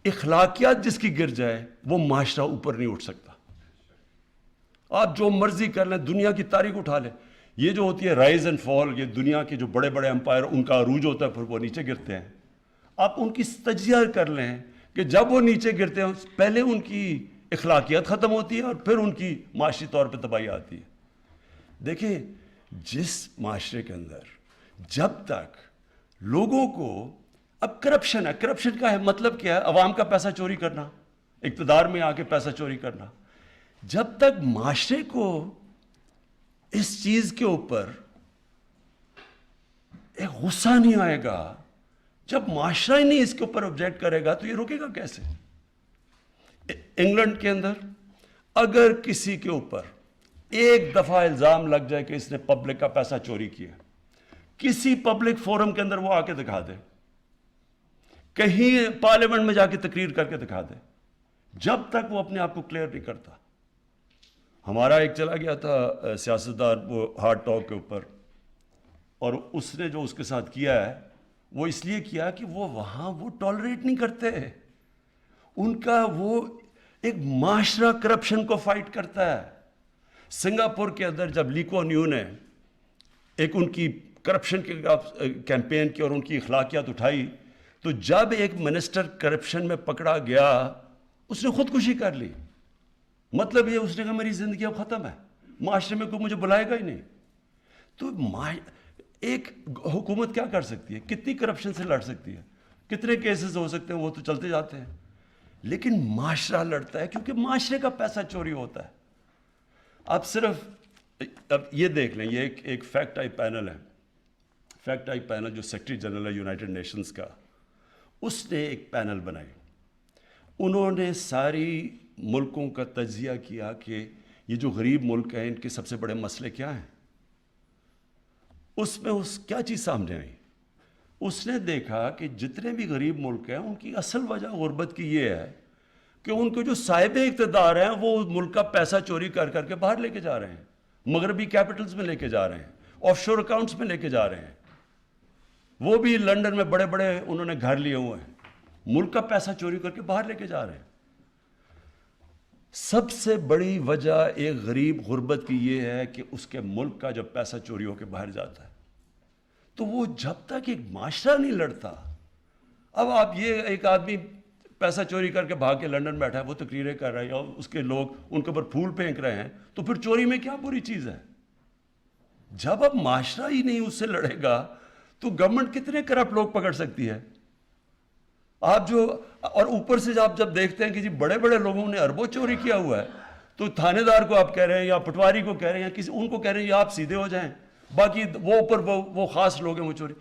اخلاقیات جس کی گر جائے وہ معاشرہ اوپر نہیں اٹھ سکتا. آپ جو مرضی کر لیں, دنیا کی تاریخ اٹھا لیں, یہ جو ہوتی ہے رائز اینڈ فال, یہ دنیا کے جو بڑے بڑے امپائر ان کا عروج ہوتا ہے پھر وہ نیچے گرتے ہیں. آپ ان کی تجزیہ کر لیں کہ جب وہ نیچے گرتے ہیں پہلے ان کی اخلاقیات ختم ہوتی ہے اور پھر ان کی معاشی طور پہ تباہی آتی ہے. دیکھیں, جس معاشرے کے اندر جب تک لوگوں کو, اب کرپشن ہے, کرپشن کا ہے مطلب کیا ہے, عوام کا پیسہ چوری کرنا, اقتدار میں آ کے پیسہ چوری کرنا. جب تک معاشرے کو اس چیز کے اوپر ایک غصہ نہیں آئے گا, جب معاشرہ ہی نہیں اس کے اوپر آبجیکٹ کرے گا تو یہ رکے گا کیسے؟ انگلینڈ کے اندر اگر کسی کے اوپر ایک دفعہ الزام لگ جائے کہ اس نے پبلک کا پیسہ چوری کیا، کسی پبلک فورم کے اندر وہ آ کے دکھا دے، کہیں پارلیمنٹ میں جا کے تقریر کر کے دکھا دے، جب تک وہ اپنے آپ کو کلیئر نہیں کرتا. ہمارا ایک چلا گیا تھا سیاستدان وہ ہارٹ ٹاک کے اوپر، اور اس نے جو اس کے ساتھ کیا ہے وہ اس لیے کیا کہ وہ وہاں وہ ٹالریٹ نہیں کرتے. ان کا وہ ایک معاشرہ کرپشن کو فائٹ کرتا ہے. سنگاپور کے اندر جب لی کوان یو نے ایک ان کی کرپشن کے کیمپین کی اور ان کی اخلاقیات اٹھائی، تو جب ایک منسٹر کرپشن میں پکڑا گیا اس نے خودکشی کر لی. مطلب یہ اس نے کہا میری زندگی اب ختم ہے، معاشرے میں کوئی مجھے بلائے گا ہی نہیں. تو ایک حکومت کیا کر سکتی ہے؟ کتنی کرپشن سے لڑ سکتی ہے؟ کتنے کیسز ہو سکتے ہیں؟ وہ تو چلتے جاتے ہیں. لیکن معاشرہ لڑتا ہے کیونکہ معاشرے کا پیسہ چوری ہوتا ہے. آپ صرف اب یہ دیکھ لیں، یہ ایک فیکٹ آئی پینل ہے، فیکٹ آئی پینل جو سیکرٹری جنرل ہے یونائٹڈ نیشنز کا، اس نے ایک پینل بنائی. انہوں نے ساری ملکوں کا تجزیہ کیا کہ یہ جو غریب ملک ہیں ان کے سب سے بڑے مسئلے کیا ہیں. اس میں کیا چیز سامنے آئی؟ اس نے دیکھا کہ جتنے بھی غریب ملک ہیں ان کی اصل وجہ غربت کی یہ ہے کہ ان کے جو صاحب اقتدار ہیں وہ ملک کا پیسہ چوری کر کر کے باہر لے کے جا رہے ہیں، مغربی کیپٹلز میں لے کے جا رہے ہیں، آف شور اکاؤنٹس میں لے کے جا رہے ہیں. وہ بھی لنڈن میں بڑے بڑے انہوں نے گھر لیے ہوئے ہیں، ملک کا پیسہ چوری کر کے باہر لے کے جا رہے ہیں. سب سے بڑی وجہ ایک غریب غربت کی یہ ہے کہ اس کے ملک کا جب پیسہ چوری ہو کے باہر جاتا ہے تو وہ جب تک ایک معاشرہ نہیں لڑتا. اب آپ یہ ایک آدمی پیسہ چوری کر کے بھاگ کے لنڈن بیٹھا ہے، وہ تقریریں کر رہا ہے اور اس کے لوگ ان کے اوپر پھول پھینک رہے ہیں، تو پھر چوری میں کیا بری چیز ہے؟ جب اب معاشرہ ہی نہیں اس سے لڑے گا تو گورنمنٹ کتنے کرپٹ لوگ پکڑ سکتی ہے؟ آپ جو اور اوپر سے آپ جب دیکھتے ہیں کہ جی بڑے بڑے لوگوں نے اربوں چوری کیا ہوا ہے، تو تھانے دار کو آپ کہہ رہے ہیں یا پٹواری کو کہہ رہے ہیں یا کسی ان کو کہہ رہے ہیں یا آپ سیدھے ہو جائیں، باقی وہ اوپر وہ خاص لوگ ہیں وہ چوری.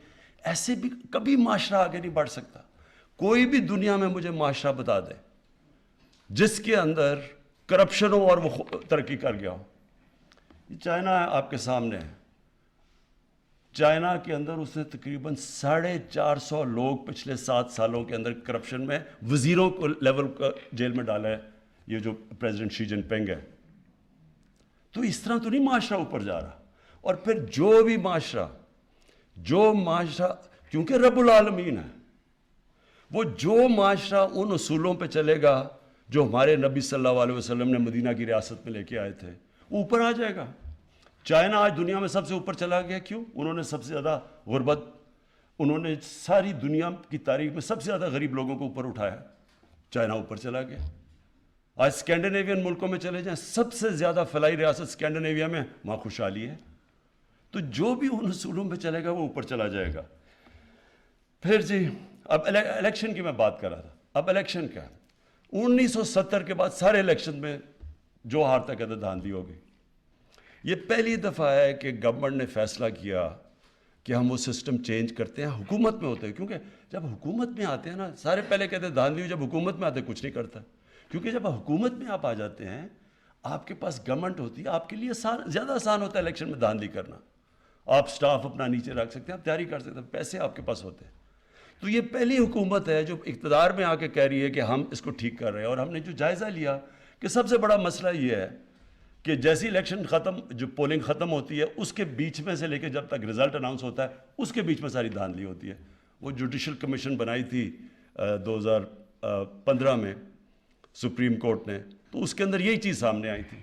ایسے بھی کبھی معاشرہ آگے نہیں بڑھ سکتا. کوئی بھی دنیا میں مجھے معاشرہ بتا دے جس کے اندر کرپشن ہو اور وہ ترقی کر گیا ہو. چائنا آپ کے سامنے ہے. چائنا کے اندر اس نے تقریباً 450 لوگ پچھلے 7 سالوں کے اندر کرپشن میں وزیروں کو لیول کا جیل میں ڈالا ہے، یہ جو پریزیڈنٹ شی جن پنگ ہے. تو اس طرح تو نہیں معاشرہ اوپر جا رہا. اور پھر جو بھی معاشرہ کیونکہ رب العالمین ہے، وہ جو معاشرہ ان اصولوں پہ چلے گا جو ہمارے نبی صلی اللہ علیہ وسلم نے مدینہ کی ریاست میں لے کے آئے تھے، وہ اوپر آ جائے گا. چائنا آج دنیا میں سب سے اوپر چلا گیا. کیوں؟ انہوں نے سب سے زیادہ غربت، انہوں نے ساری دنیا کی تاریخ میں سب سے زیادہ غریب لوگوں کو اوپر اٹھایا. چائنا اوپر چلا گیا. آج اسکینڈینیوین ملکوں میں چلے جائیں، سب سے زیادہ فلاحی ریاست اسکینڈینیویا میں، وہاں خوشحالی ہے. تو جو بھی ان اصولوں پہ چلے گا وہ اوپر چلا جائے گا. پھر جی اب الیکشن کی میں بات کر رہا تھا. اب الیکشن کیا؟ 1970 کے بعد سارے الیکشن میں جو ہارتا کہتا دھاندلی ہو گئی. یہ پہلی دفعہ ہے کہ گورنمنٹ نے فیصلہ کیا کہ ہم وہ سسٹم چینج کرتے ہیں. حکومت میں ہوتے ہیں، کیونکہ جب حکومت میں آتے ہیں نا، سارے پہلے کہتے ہیں دھاندلی، جب حکومت میں آتے کچھ نہیں کرتا. کیونکہ جب حکومت میں آپ آ جاتے ہیں، آپ کے پاس گورنمنٹ ہوتی ہے، آپ کے لیے زیادہ آسان ہوتا ہے الیکشن میں دھاندلی کرنا. آپ سٹاف اپنا نیچے رکھ سکتے ہیں، آپ تیاری کر سکتے ہیں، پیسے آپ کے پاس ہوتے ہیں. تو یہ پہلی حکومت ہے جو اقتدار میں آ کے کہہ رہی ہے کہ ہم اس کو ٹھیک کر رہے ہیں. اور ہم نے جو جائزہ لیا کہ سب سے بڑا مسئلہ یہ ہے کہ جیسی الیکشن جو پولنگ ختم ہوتی ہے اس کے بیچ میں سے لے کے جب تک رزلٹ اناؤنس ہوتا ہے اس کے بیچ میں ساری دھاندلی ہوتی ہے. وہ جوڈیشل کمیشن بنائی تھی 2015 میں سپریم کورٹ نے، تو اس کے اندر یہی چیز سامنے آئی تھی.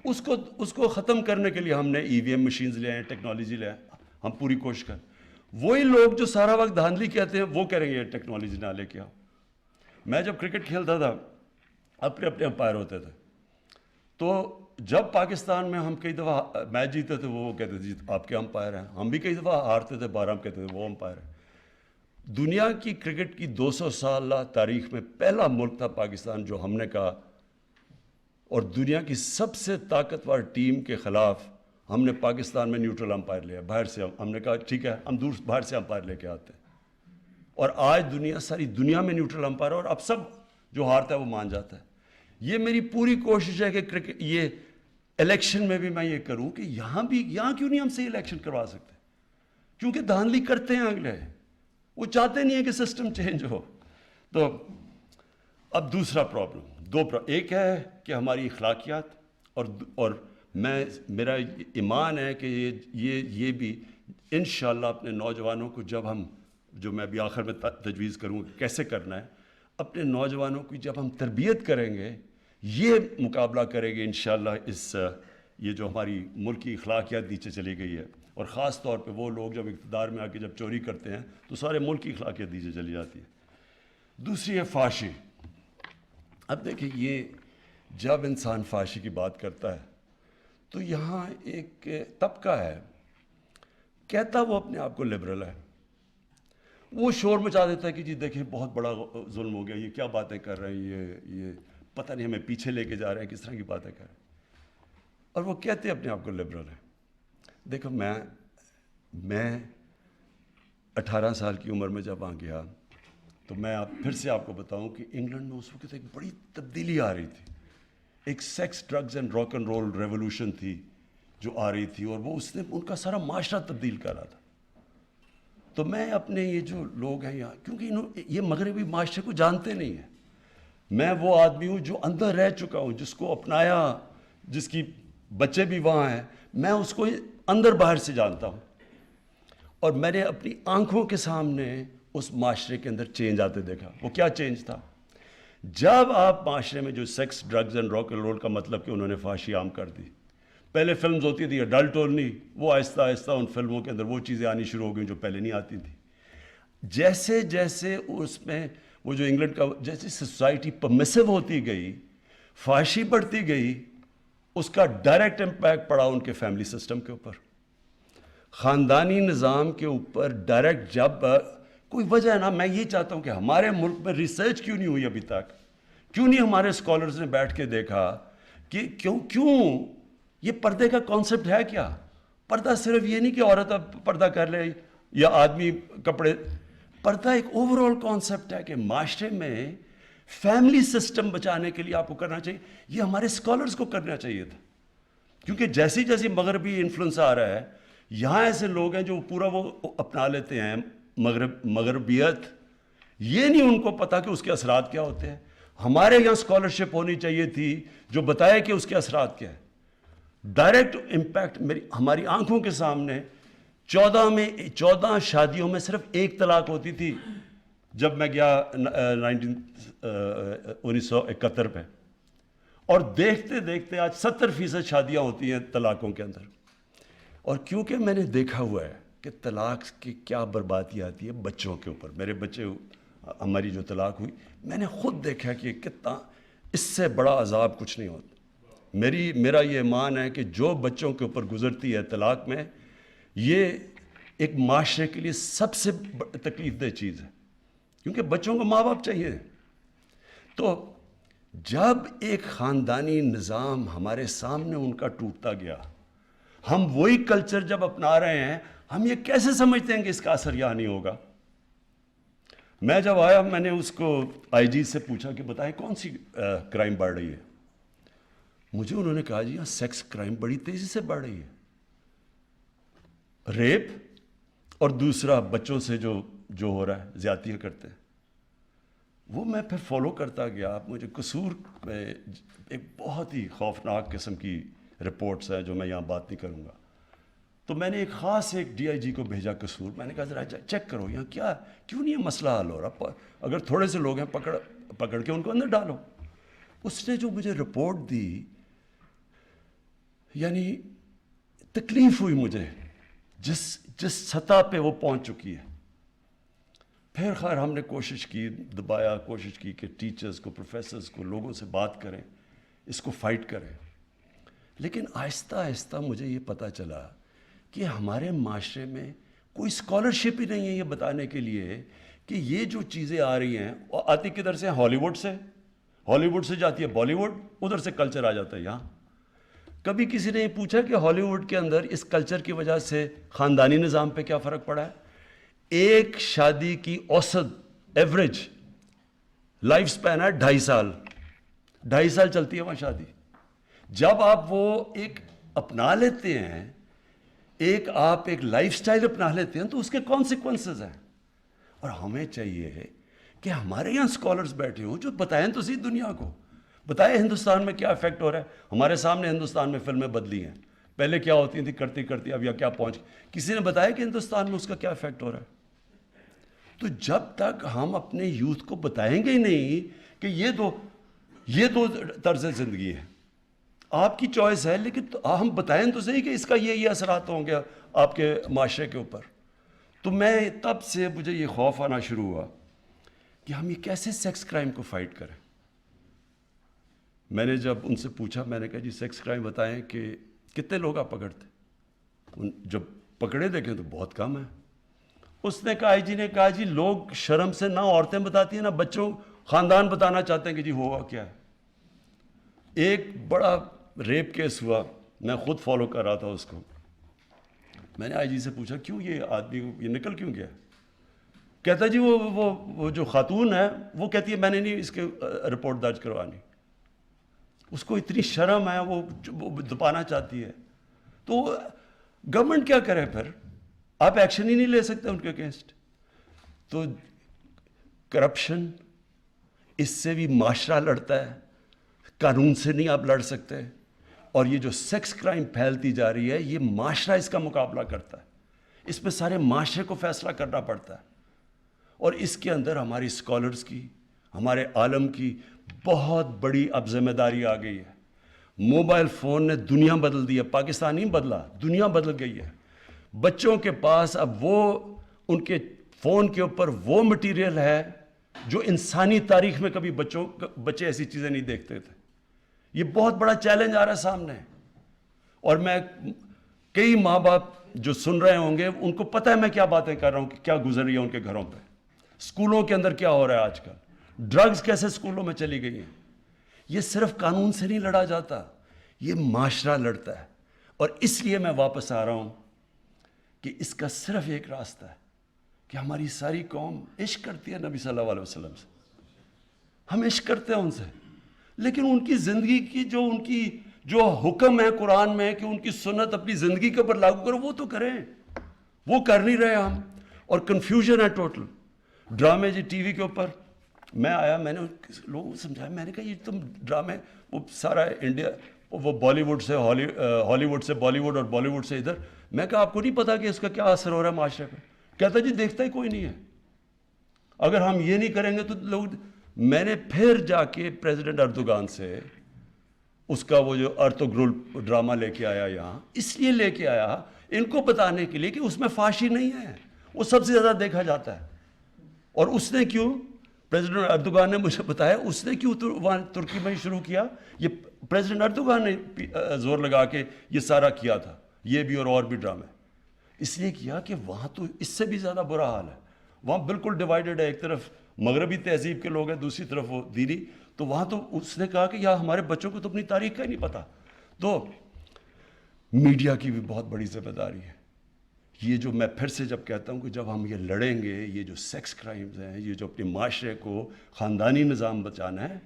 اس کو ختم کرنے کے لیے ہم نے EVM مشینز لے آئے، ٹیکنالوجی لے آئے. ہم پوری کوشش کریں. وہی لوگ جو سارا وقت دھاندلی کہتے ہیں وہ کریں گے یہ ٹیکنالوجی نہ لے کے آؤ. میں جب کرکٹ کھیلتا تھا اپنے امپائر ہوتے تھے، تو جب پاکستان میں ہم کئی دفعہ میچ جیتے تھے وہ کہتے تھے آپ کے امپائر ہیں. ہم بھی کئی دفعہ ہارتے تھے، ہم کہتے تھے وہ امپائر ہیں. دنیا کی کرکٹ کی 200 سالہ تاریخ میں پہلا ملک تھا پاکستان جو ہم نے کہا، اور دنیا کی سب سے طاقتور ٹیم کے خلاف ہم نے پاکستان میں نیوٹرل امپائر لیا باہر سے. ہم نے کہا ٹھیک ہے ہم باہر سے امپائر لے کے آتے ہیں. اور آج ساری دنیا میں نیوٹرل امپائر، اور اب سب جو ہارتا ہے وہ مان جاتا ہے. یہ میری پوری کوشش ہے کہ یہ الیکشن میں بھی میں یہ کروں کہ یہاں کیوں نہیں ہم سے الیکشن کروا سکتے؟ کیونکہ دھاندلی کرتے ہیں اگلے، وہ چاہتے نہیں ہیں کہ سسٹم چینج ہو. تو اب دوسرا پرابلم ایک ہے کہ ہماری اخلاقیات، اور میرا ایمان ہے کہ یہ بھی انشاءاللہ اپنے نوجوانوں کو جو میں بھی آخر میں تجویز کروں کیسے کرنا ہے، اپنے نوجوانوں کی جب ہم تربیت کریں گے، یہ مقابلہ کریں گے انشاءاللہ یہ جو ہماری ملک کی اخلاقیات نیچے چلی گئی ہے، اور خاص طور پہ وہ لوگ جب اقتدار میں آ کے جب چوری کرتے ہیں تو سارے ملک کی اخلاقیات نیچے چلی جاتی ہے. دوسری ہے فحاشی. اب دیکھیں، یہ جب انسان فحاشی کی بات کرتا ہے تو یہاں ایک طبقہ ہے، کہتا وہ اپنے آپ کو لبرل ہے، وہ شور مچا دیتا ہے کہ جی دیکھیں بہت بڑا ظلم ہو گیا، یہ کیا باتیں کر رہے ہیں، یہ پتہ نہیں ہمیں پیچھے لے کے جا رہے ہیں، کس طرح کی باتیں کر رہے ہیں، اور وہ کہتے ہیں اپنے آپ کو لبرل ہے. دیکھو، میں 18 سال کی عمر میں جب وہاں گیا تو میں پھر سے آپ کو بتاؤں کہ انگلینڈ میں اس وقت ایک بڑی تبدیلی آ رہی تھی، ایک sex, drugs and rock and roll revolution تھی جو آ رہی تھی، اور وہ اس نے ان کا سارا معاشرہ تبدیل کر رہا تھا. تو میں اپنے یہ جو لوگ ہیں یہاں، کیونکہ یہ مغربی معاشرے کو جانتے نہیں ہیں، میں وہ آدمی ہوں جو اندر رہ چکا ہوں، جس کو اپنایا، جس کی بچے بھی وہاں ہیں، میں اس کو اندر باہر سے جانتا ہوں، اور میں نے اپنی آنکھوں کے سامنے اس معاشرے کے اندر چینج آتے دیکھا. وہ کیا چینج تھا؟ جب آپ معاشرے میں جو sex, drugs and rock and roll کا مطلب کہ انہوں نے فحاشی عام کر دی. پہلے فلمز ہوتی تھی اڈلٹ اونلی، وہ آہستہ آہستہ ان فلموں کے اندر وہ چیزیں آنی شروع ہو گئیں جو پہلے نہیں آتی تھیں. جیسے جیسے اس میں وہ جو انگلینڈ کا جیسے سوسائٹی پرمیسو ہوتی گئی، فحاشی بڑھتی گئی، اس کا ڈائریکٹ امپیکٹ پڑا ان کے فیملی سسٹم کے اوپر، خاندانی نظام کے اوپر ڈائریکٹ. جب کوئی وجہ ہے نا، میں یہ چاہتا ہوں کہ ہمارے ملک میں ریسرچ کیوں نہیں ہوئی ابھی تک، کیوں نہیں ہمارے اسکالرز نے بیٹھ کے دیکھا کہ کیوں یہ پردے کا کانسیپٹ ہے کیا؟ پردہ صرف یہ نہیں کہ عورت اب پردہ کر لے یا آدمی کپڑے، پردہ ایک اوور آل کانسیپٹ ہے کہ معاشرے میں فیملی سسٹم بچانے کے لیے آپ کو کرنا چاہیے. یہ ہمارے اسکالرز کو کرنا چاہیے تھا، کیونکہ جیسی جیسی مغربی انفلوئنس آ رہا ہے، یہاں ایسے لوگ ہیں جو پورا وہ اپنا لیتے ہیں مغربیت، یہ نہیں ان کو پتا کہ اس کے اثرات کیا ہوتے ہیں. ہمارے یہاں اسکالرشپ ہونی چاہیے تھی جو بتائے کہ اس کے اثرات کیا ہے. ڈائریکٹ امپیکٹ ہماری آنکھوں کے سامنے 14 شادیوں میں صرف ایک طلاق ہوتی تھی جب میں گیا 1971 پہ، اور دیکھتے دیکھتے آج 70% شادیاں ہوتی ہیں طلاقوں کے اندر. اور کیونکہ میں نے دیکھا ہوا ہے کہ طلاق کی کیا بربادی آتی ہے بچوں کے اوپر، میرے بچے، ہماری جو طلاق ہوئی، میں نے خود دیکھا کہ کتنا اس سے بڑا عذاب کچھ نہیں ہوتا. میرا یہ ایمان ہے کہ جو بچوں کے اوپر گزرتی ہے طلاق میں، یہ ایک معاشرے کے لیے سب سے تکلیف دہ چیز ہے، کیونکہ بچوں کو ماں باپ چاہیے. تو جب ایک خاندانی نظام ہمارے سامنے ان کا ٹوٹتا گیا، ہم وہی کلچر جب اپنا رہے ہیں، ہم یہ کیسے سمجھتے ہیں کہ اس کا اثر یہاں نہیں ہوگا؟ میں جب آیا، میں نے اس کو آئی جی سے پوچھا کہ بتائیں کون سی کرائم بڑھ رہی ہے. مجھے انہوں نے کہا جی ہاں سیکس کرائم بڑی تیزی سے بڑھ رہی ہے، ریپ، اور دوسرا بچوں سے جو ہو رہا ہے، زیادتیاں کرتے ہیں. وہ میں پھر فالو کرتا گیا. مجھے قصور میں ایک بہت ہی خوفناک قسم کی رپورٹس ہیں جو میں یہاں بات نہیں کروں گا. تو میں نے ایک خاص ڈی آئی جی کو بھیجا قصور. میں نے کہا ذرا چیک کرو یہاں کیوں نہیں یہ مسئلہ حل ہو رہا، اگر تھوڑے سے لوگ ہیں پکڑ کے ان کو اندر ڈالو. اس نے جو مجھے رپورٹ دی، یعنی تکلیف ہوئی مجھے جس سطح پہ وہ پہنچ چکی ہے. پھر خیر ہم نے کوشش کی کہ ٹیچرز کو، پروفیسرز کو، لوگوں سے بات کریں، اس کو فائٹ کریں. لیکن آہستہ آہستہ مجھے یہ پتہ چلا کہ ہمارے معاشرے میں کوئی اسکالرشپ ہی نہیں ہے یہ بتانے کے لیے کہ یہ جو چیزیں آ رہی ہیں، وہ آتی کدھر سے؟ ہالی ووڈ سے جاتی ہے بالی ووڈ، ادھر سے کلچر آ جاتا ہے یہاں. کبھی کسی نے یہ پوچھا کہ ہالی ووڈ کے اندر اس کلچر کی وجہ سے خاندانی نظام پہ کیا فرق پڑا ہے؟ ایک شادی کی اوسط ایوریج لائف سپین ہے 2.5 سال. 2.5 سال چلتی ہے وہاں شادی. جب آپ وہ ایک اپنا لیتے ہیں, آپ ایک لائف سٹائل اپنا لیتے ہیں, تو اس کے کانسیکوینسز ہیں. اور ہمیں چاہیے کہ ہمارے یہاں اسکالرز بیٹھے ہوں جو بتائیں تو صحیح دنیا کو, بتائیں ہندوستان میں کیا افیکٹ ہو رہا ہے. ہمارے سامنے ہندوستان میں فلمیں بدلی ہیں, پہلے کیا ہوتی تھیں کرتی کرتی, اب یا کیا پہنچ, کسی نے بتایا کہ ہندوستان میں اس کا کیا افیکٹ ہو رہا ہے. تو جب تک ہم اپنے یوتھ کو بتائیں گے ہی نہیں کہ یہ دو طرز زندگی ہے, آپ کی چوائس ہے, لیکن ہم بتائیں تو صحیح کہ اس کا یہ اثرات ہوں گے آپ کے معاشرے کے اوپر. تو میں تب سے مجھے یہ خوف آنا شروع ہوا کہ ہم یہ کیسے سیکس کرائم کو فائٹ کریں. میں نے جب ان سے پوچھا, میں نے کہا جی سیکس کرائم بتائیں کہ کتنے لوگ آپ پکڑتے. جب پکڑے دیکھیں تو بہت کم ہے. اس نے کہا, آئی جی نے کہا, جی لوگ شرم سے نہ عورتیں بتاتی ہیں نہ بچوں, خاندان بتانا چاہتے ہیں کہ جی ہوا کیا ہے. ایک بڑا ریپ کیس ہوا, میں خود فالو کر رہا تھا اس کو. میں نے آئی جی سے پوچھا کیوں یہ آدمی یہ نکل کیوں گیا. کہتا جی وہ جو خاتون ہے وہ کہتی ہے میں نے نہیں اس کے رپورٹ درج کروانی. اس کو اتنی شرم ہے, وہ دبانا چاہتی ہے. تو گورنمنٹ کیا کرے پھر, آپ ایکشن ہی نہیں لے سکتے ان کے اگینسٹ. تو کرپشن, اس سے بھی معاشرہ لڑتا ہے, قانون سے نہیں آپ لڑ سکتے. اور یہ جو سیکس کرائم پھیلتی جا رہی ہے, یہ معاشرہ اس کا مقابلہ کرتا ہے. اس میں سارے معاشرے کو فیصلہ کرنا پڑتا ہے. اور اس کے اندر ہماری اسکالرز کی, ہمارے عالم کی بہت بڑی اب ذمہ داری آ گئی ہے. موبائل فون نے دنیا بدل دی ہے, پاکستان نہیں بدلا, دنیا بدل گئی ہے. بچوں کے پاس اب وہ ان کے فون کے اوپر وہ مٹیریل ہے جو انسانی تاریخ میں کبھی بچے ایسی چیزیں نہیں دیکھتے تھے. یہ بہت بڑا چیلنج آ رہا ہے سامنے. اور میں کئی ماں باپ جو سن رہے ہوں گے ان کو پتہ ہے میں کیا باتیں کر رہا ہوں کہ کیا گزر رہی ہے ان کے گھروں پہ. اسکولوں کے اندر کیا ہو رہا ہے آج کل, ڈرگز کیسے اسکولوں میں چلی گئی ہیں. یہ صرف قانون سے نہیں لڑا جاتا, یہ معاشرہ لڑتا ہے. اور اس لیے میں واپس آ رہا ہوں کہ اس کا صرف ایک راستہ ہے کہ ہماری ساری قوم عشق کرتی ہے نبی صلی اللہ علیہ وسلم سے. ہم عشق کرتے ہیں ان سے, لیکن ان کی زندگی کی جو حکم ہے قرآن میں کہ ان کی سنت اپنی زندگی کے اوپر لاگو کرو, وہ تو کریں. وہ کر نہیں رہے ہم. اور کنفیوژن ہے ٹوٹل. ڈرامے جی ٹی وی کے اوپر میں آیا, میں نے لوگوں کو سمجھایا, میں نے کہا یہ تم ڈرامے وہ سارا انڈیا, وہ بالی ووڈ سے ہالی ووڈ سے بالی ووڈ اور بالی ووڈ سے ادھر. میں کہا آپ کو نہیں پتا کہ اس کا کیا اثر ہو رہا ہے معاشرے پہ. کہتا جی دیکھتا ہی کوئی نہیں ہے. اگر ہم یہ نہیں کریں گے تو لوگ. میں نے پھر جا کے پریزیڈنٹ اردوغان سے اس کا وہ جو ارطغرل ڈرامہ لے کے آیا یہاں, اس لیے لے کے آیا ان کو بتانے کے لیے کہ اس میں فحاشی نہیں ہے, وہ سب سے زیادہ دیکھا جاتا ہے. اور اس نے کیوں, پریزیڈنٹ اردوغان نے مجھے بتایا, اس نے کیوں وہاں ترکی میں شروع کیا. یہ پریزیڈنٹ اردوغان نے زور لگا کے یہ سارا کیا تھا, یہ بھی اور بھی ڈرامے اس لیے کیا کہ وہاں تو اس سے بھی زیادہ برا حال ہے. وہاں بالکل ڈیوائیڈڈ ہے, ایک طرف مغربی تہذیب کے لوگ ہیں, دوسری طرف وہ دینی. تو وہاں تو اس نے کہا کہ یار ہمارے بچوں کو تو اپنی تاریخ کا ہی نہیں پتا. تو میڈیا کی بھی بہت بڑی ذمہ داری ہے. یہ جو میں پھر سے جب کہتا ہوں کہ جب ہم یہ لڑیں گے, یہ جو سیکس کرائمز ہیں, یہ جو اپنے معاشرے کو خاندانی نظام بچانا ہے,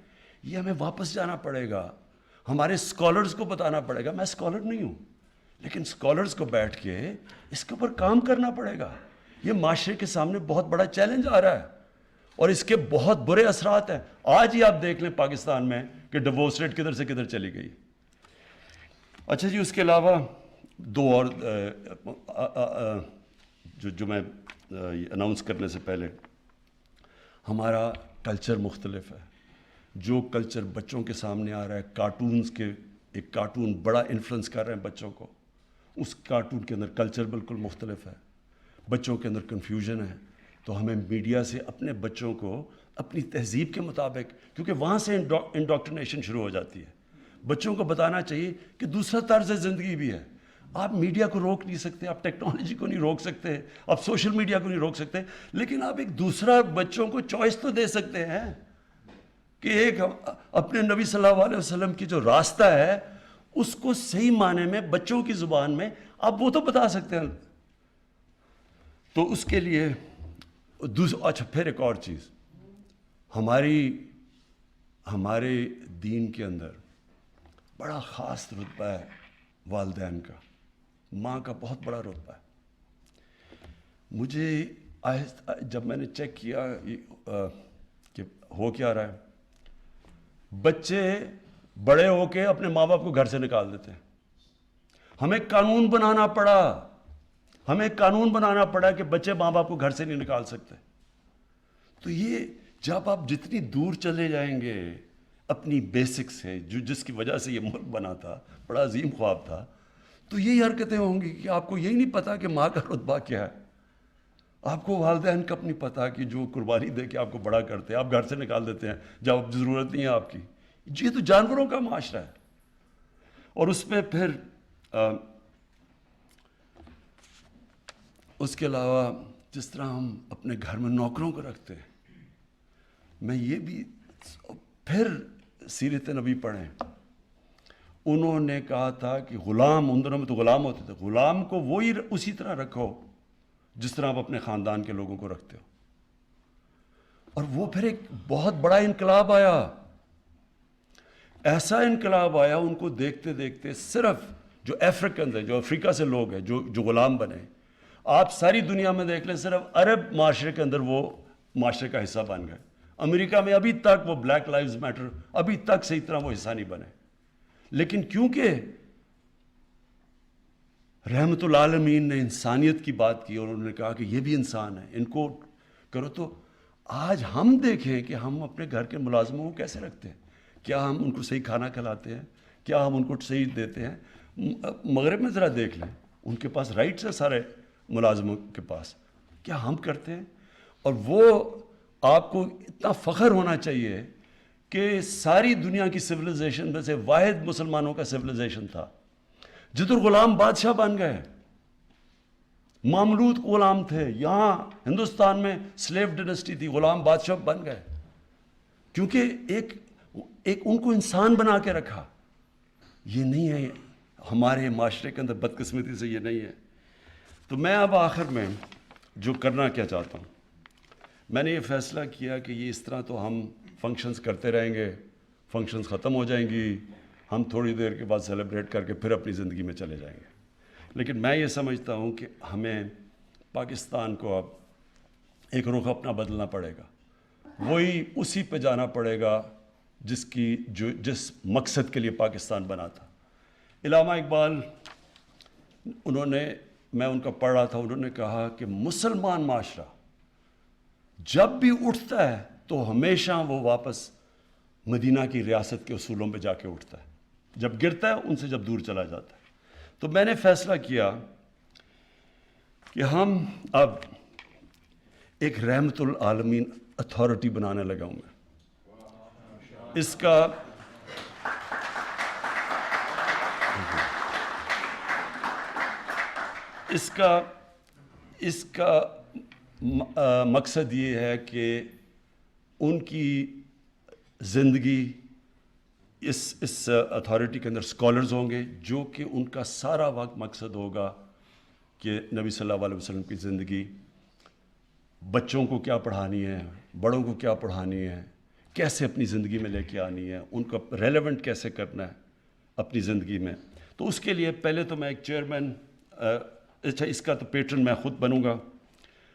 یہ ہمیں واپس جانا پڑے گا. ہمارے اسکالرز کو بتانا پڑے گا. میں اسکالر نہیں ہوں, لیکن اسکالرز کو بیٹھ کے اس کے اوپر کام کرنا پڑے گا. یہ معاشرے کے سامنے بہت بڑا چیلنج آ رہا ہے اور اس کے بہت برے اثرات ہیں. آج ہی آپ دیکھ لیں پاکستان میں کہ ڈیورس ریٹ کدھر سے کدھر چلی گئی. اچھا جی, اس کے علاوہ دو اور جو میں اناؤنس کرنے سے پہلے, ہمارا کلچر مختلف ہے. جو کلچر بچوں کے سامنے آ رہا ہے, کارٹونز کے, ایک کارٹون بڑا انفلوئنس کر رہے ہیں بچوں کو, اس کارٹون کے اندر کلچر بالکل مختلف ہے. بچوں کے اندر کنفیوژن ہے. تو ہمیں میڈیا سے اپنے بچوں کو اپنی تہذیب کے مطابق, کیونکہ وہاں سے انڈوکٹرینیشن شروع ہو جاتی ہے, بچوں کو بتانا چاہیے کہ دوسرا طرز زندگی بھی ہے. آپ میڈیا کو روک نہیں سکتے, آپ ٹیکنالوجی کو نہیں روک سکتے, آپ سوشل میڈیا کو نہیں روک سکتے, لیکن آپ ایک دوسرا بچوں کو چوائس تو دے سکتے ہیں کہ ایک اپنے نبی صلی اللہ علیہ وسلم کی جو راستہ ہے اس کو صحیح معنی میں بچوں کی زبان میں آپ وہ تو بتا سکتے ہیں. تو اس کے لیے اچھا پھر ایک اور چیز, ہمارے دین کے اندر بڑا خاص رتبہ ہے والدین کا، ماں کا بہت بڑا رتبہ ہے. مجھے جب میں نے چیک کیا کہ ہو کیا رہا ہے، بچے بڑے ہو کے اپنے ماں باپ کو گھر سے نکال دیتے ہیں. ہمیں قانون بنانا پڑا کہ بچے ماں باپ کو گھر سے نہیں نکال سکتے. تو یہ جب آپ جتنی دور چلے جائیں گے اپنی بیسک سے، جس کی وجہ سے یہ ملک بنا تھا، بڑا عظیم خواب تھا، تو یہی حرکتیں ہوں گی کہ آپ کو یہی نہیں پتا کہ ماں کا رتبہ کیا ہے، آپ کو والدین کا نہیں پتا کہ جو قربانی دے کے آپ کو بڑا کرتے ہیں، آپ گھر سے نکال دیتے ہیں جب اب ضرورت نہیں ہے آپ کی. یہ تو جانوروں کا معاشرہ ہے. اور اس میں پھر اس کے علاوہ جس طرح ہم اپنے گھر میں نوکروں کو رکھتے ہیں، میں یہ بھی پھر سیرت نبی پڑھیں، انہوں نے کہا تھا کہ غلام، ان دنوں میں تو غلام ہوتے تھے، غلام کو وہی اسی طرح رکھو جس طرح آپ اپنے خاندان کے لوگوں کو رکھتے ہو. اور وہ پھر ایک بہت بڑا انقلاب آیا، ایسا انقلاب آیا ان کو دیکھتے دیکھتے. صرف جو افریقن تھے، جو افریقہ سے لوگ ہیں جو غلام بنے، آپ ساری دنیا میں دیکھ لیں، صرف عرب معاشرے کے اندر وہ معاشرے کا حصہ بن گئے. امریکہ میں ابھی تک وہ بلیک لائیوز میٹر ابھی تک صحیح طرح وہ حصہ نہیں بنے. لیکن کیونکہ رحمت العالمین نے انسانیت کی بات کی اور انہوں نے کہا کہ یہ بھی انسان ہے، ان کو کرو، تو آج ہم دیکھیں کہ ہم اپنے گھر کے ملازموں کو کیسے رکھتے ہیں. کیا ہم ان کو صحیح کھانا کھلاتے ہیں؟ کیا ہم ان کو صحیح دیتے ہیں؟ مغرب میں ذرا دیکھ لیں، ان کے پاس رائٹس ہے سارے ملازموں کے پاس. کیا ہم کرتے ہیں؟ اور وہ آپ کو اتنا فخر ہونا چاہیے کہ ساری دنیا کی سویلائزیشن میں سے واحد مسلمانوں کا سویلائزیشن تھا جدھر غلام بادشاہ بن گئے. ماملوک غلام تھے، یہاں ہندوستان میں سلیو ڈینسٹی تھی، غلام بادشاہ بن گئے کیونکہ ایک ان کو انسان بنا کے رکھا. یہ نہیں ہے ہمارے معاشرے کے اندر، بدقسمتی سے یہ نہیں ہے. تو میں اب آخر میں جو کرنا کیا چاہتا ہوں، میں نے یہ فیصلہ کیا کہ یہ اس طرح تو ہم فنکشنز کرتے رہیں گے، فنکشنز ختم ہو جائیں گی، ہم تھوڑی دیر کے بعد سیلیبریٹ کر کے پھر اپنی زندگی میں چلے جائیں گے. لیکن میں یہ سمجھتا ہوں کہ ہمیں پاکستان کو اب ایک رخ اپنا بدلنا پڑے گا، وہی اسی پہ جانا پڑے گا جس مقصد کے لیے پاکستان بنا تھا. علامہ اقبال، میں ان کا پڑھ رہا تھا، انہوں نے کہا کہ مسلمان معاشرہ جب بھی اٹھتا ہے تو ہمیشہ وہ واپس مدینہ کی ریاست کے اصولوں پہ جا کے اٹھتا ہے، جب گرتا ہے ان سے جب دور چلا جاتا ہے. تو میں نے فیصلہ کیا کہ ہم اب ایک رحمت العالمین اتھارٹی بنانے لگا ہوں میں. اس کا مقصد یہ ہے کہ ان کی زندگی اس اتھارٹی کے اندر اسکالرز ہوں گے جو کہ ان کا سارا وقت مقصد ہوگا کہ نبی صلی اللہ علیہ وسلم کی زندگی، بچوں کو کیا پڑھانی ہے، بڑوں کو کیا پڑھانی ہے، کیسے اپنی زندگی میں لے کے آنی ہے، ان کو ریلیونٹ کیسے کرنا ہے اپنی زندگی میں. تو اس کے لیے پہلے تو میں ایک چیئرمین، اچھا اس کا تو پیٹرن میں خود بنوں گا،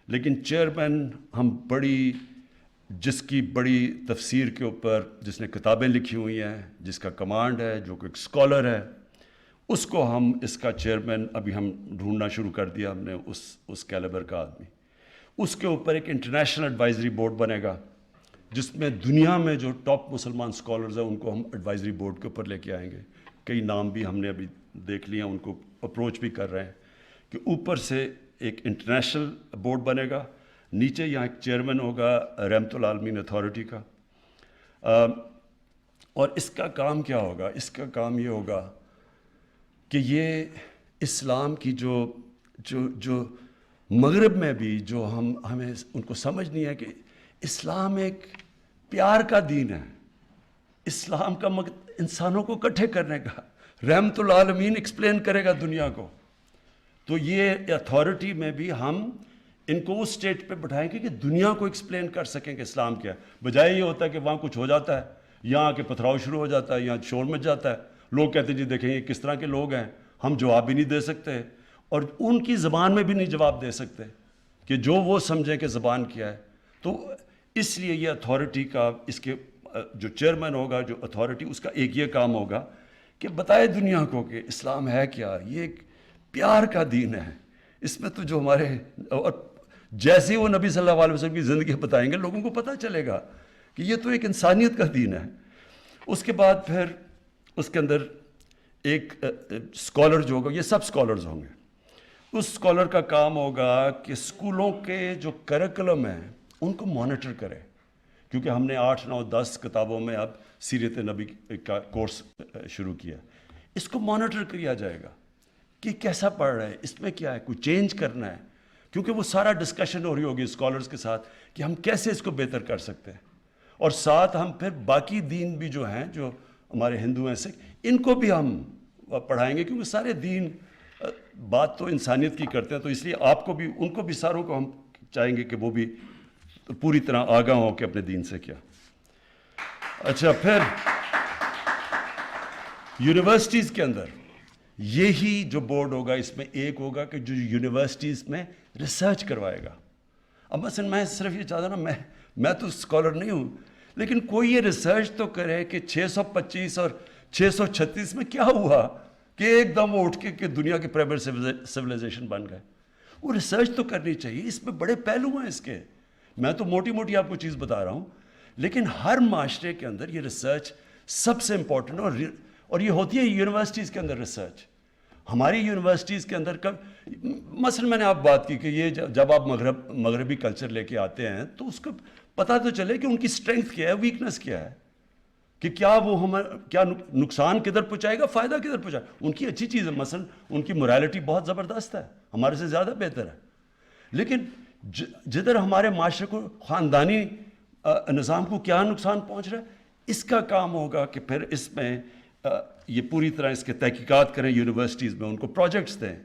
لیکن چیئرمین ہم جس کی بڑی تفسیر کے اوپر جس نے کتابیں لکھی ہوئی ہیں، جس کا کمانڈ ہے، جو کہ ایک اسکالر ہے، اس کو ہم اس کا چیئرمین ابھی ہم ڈھونڈنا شروع کر دیا ہم نے، اس کیلیبر کا آدمی. اس کے اوپر ایک انٹرنیشنل ایڈوائزری بورڈ بنے گا جس میں دنیا میں جو ٹاپ مسلمان اسکالرز ہیں ان کو ہم ایڈوائزری بورڈ کے اوپر لے کے آئیں گے. کئی نام بھی ہم نے ابھی دیکھ لیے ہیں، ان کو اپروچ بھی کر رہے ہیں کہ اوپر سے ایک انٹرنیشنل بورڈ بنے گا، نیچے یہاں ایک چیئرمین ہوگا رحمت العالمین اتھارٹی کا. اور اس کا کام کیا ہوگا؟ اس کا کام یہ ہوگا کہ یہ اسلام کی جو مغرب میں بھی جو ہمیں ان کو سمجھ نہیں ہے کہ اسلام ایک پیار کا دین ہے، اسلام کا مقصد انسانوں کو اکٹھے کرنے کا. رحمت العالمین ایکسپلین کرے گا دنیا کو. تو یہ اتھارٹی میں بھی ہم ان کو اس اسٹیج پہ بٹھائیں گے کہ دنیا کو ایکسپلین کر سکیں کہ اسلام کیا ہے، بجائے یہ ہوتا ہے کہ وہاں کچھ ہو جاتا ہے یہاں کے پتھراؤ شروع ہو جاتا ہے, یہاں شور مچ جاتا ہے, لوگ کہتے ہیں جی دیکھیں یہ کس طرح کے لوگ ہیں, ہم جواب بھی نہیں دے سکتے اور ان کی زبان میں بھی نہیں جواب دے سکتے کہ جو وہ سمجھیں کہ زبان کیا ہے. تو اس لیے یہ اتھارٹی کا, اس کے جو چیئرمین ہوگا, جو اتھارٹی, اس کا ایک یہ کام ہوگا کہ بتائے دنیا کو کہ اسلام ہے کیا. یہ ایک پیار کا دین ہے, اس میں تو جو ہمارے, اور جیسے وہ نبی صلی اللہ علیہ وسلم کی زندگی بتائیں گے لوگوں کو پتہ چلے گا کہ یہ تو ایک انسانیت کا دین ہے. اس کے بعد پھر اس کے اندر ایک اسکالر جو ہوگا, یہ سب اسکالرز ہوں گے, اس اسکالر کا کام ہوگا کہ اسکولوں کے جو کریکولم ہیں ان کو مانیٹر کرے, کیونکہ ہم نے 8, 9, 10 کتابوں میں اب سیرت نبی کا کورس شروع کیا. اس کو مانیٹر کیا جائے گا کہ کیسا پڑھ رہا ہے, اس میں کیا ہے, کوئی چینج کرنا ہے, کیونکہ وہ سارا ڈسکشن ہو رہی ہوگی اسکالرز کے ساتھ کہ ہم کیسے اس کو بہتر کر سکتے ہیں. اور ساتھ ہم پھر باقی دین بھی جو ہیں, جو ہمارے ہندو ہیں, سکھ, ان کو بھی ہم پڑھائیں گے, کیونکہ سارے دین بات تو انسانیت کی کرتے ہیں. تو اس لیے آپ کو بھی, ان کو بھی, ساروں کو ہم چاہیں گے کہ وہ بھی پوری طرح آگاہ ہوں کہ اپنے دین سے کیا. اچھا, پھر یونیورسٹیز کے اندر یہی جو بورڈ ہوگا, اس میں ایک ہوگا کہ جو یونیورسٹیز میں ریسرچ کروائے گا. اب مثلا میں صرف یہ چاہتا ہوں نا, میں تو اسکالر نہیں ہوں, لیکن کوئی یہ ریسرچ تو کرے کہ 625 اور 636 میں کیا ہوا کہ ایک دم وہ اٹھ کے کہ دنیا کے پرائمر سویلائزیشن بن گئے. وہ ریسرچ تو کرنی چاہیے, اس میں بڑے پہلو ہیں اس کے. میں تو موٹی موٹی آپ کو چیز بتا رہا ہوں, لیکن ہر معاشرے کے اندر یہ ریسرچ سب سے امپورٹنٹ ہے, اور یہ ہوتی ہے یونیورسٹیز کے اندر ریسرچ. ہماری یونیورسٹیز کے اندر مثلا میں نے آپ بات کی کہ یہ جب آپ مغربی کلچر لے کے آتے ہیں تو اس کو پتہ تو چلے کہ ان کی اسٹرینتھ کیا ہے, ویکنس کیا ہے, کہ کیا وہ کیا نقصان کدھر پہنچائے گا, فائدہ کدھر پہنچائے گا. ان کی اچھی چیز ہے, مثلا ان کی morality بہت زبردست ہے, ہمارے سے زیادہ بہتر ہے. لیکن جدھر ہمارے معاشرے کو, خاندانی نظام کو کیا نقصان پہنچ رہا ہے, اس کا کام ہوگا کہ پھر اس میں یہ پوری طرح اس کے تحقیقات کریں یونیورسٹیز میں, ان کو پروجیکٹس دیں,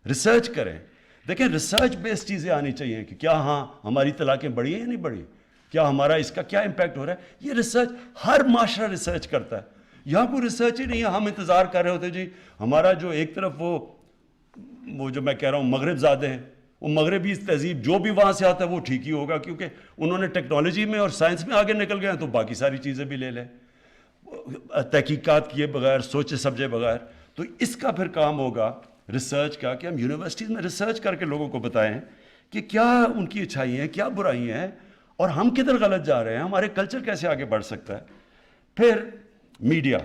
ریسرچ کریں. دیکھیں ریسرچ بیس چیزیں آنی چاہیے کہ کیا ہاں ہماری طلاقیں بڑھی ہیں یا نہیں بڑھی, کیا ہمارا اس کا کیا امپیکٹ ہو رہا ہے. یہ ریسرچ ہر معاشرہ ریسرچ کرتا ہے, یہاں کوئی ریسرچ ہی نہیں ہے. ہم انتظار کر رہے ہوتے جی ہمارا جو ایک طرف وہ جو میں کہہ رہا ہوں مغرب زادے ہیں, وہ مغربی تہذیب جو بھی وہاں سے آتا ہے وہ ٹھیک ہی ہوگا, کیونکہ انہوں نے ٹیکنالوجی میں اور سائنس میں آگے نکل گئے ہیں, تو باقی ساری چیزیں بھی لے لیں تحقیقات کیے بغیر, سوچے سمجھے بغیر. تو اس کا پھر کام ہوگا ریسرچ کا کہ ہم یونیورسٹیز میں ریسرچ کر کے لوگوں کو بتائیں کہ کیا ان کی اچھائی ہیں, کیا برائی ہیں, اور ہم کدھر غلط جا رہے ہیں, ہمارے کلچر کیسے آگے بڑھ سکتا ہے. پھر میڈیا,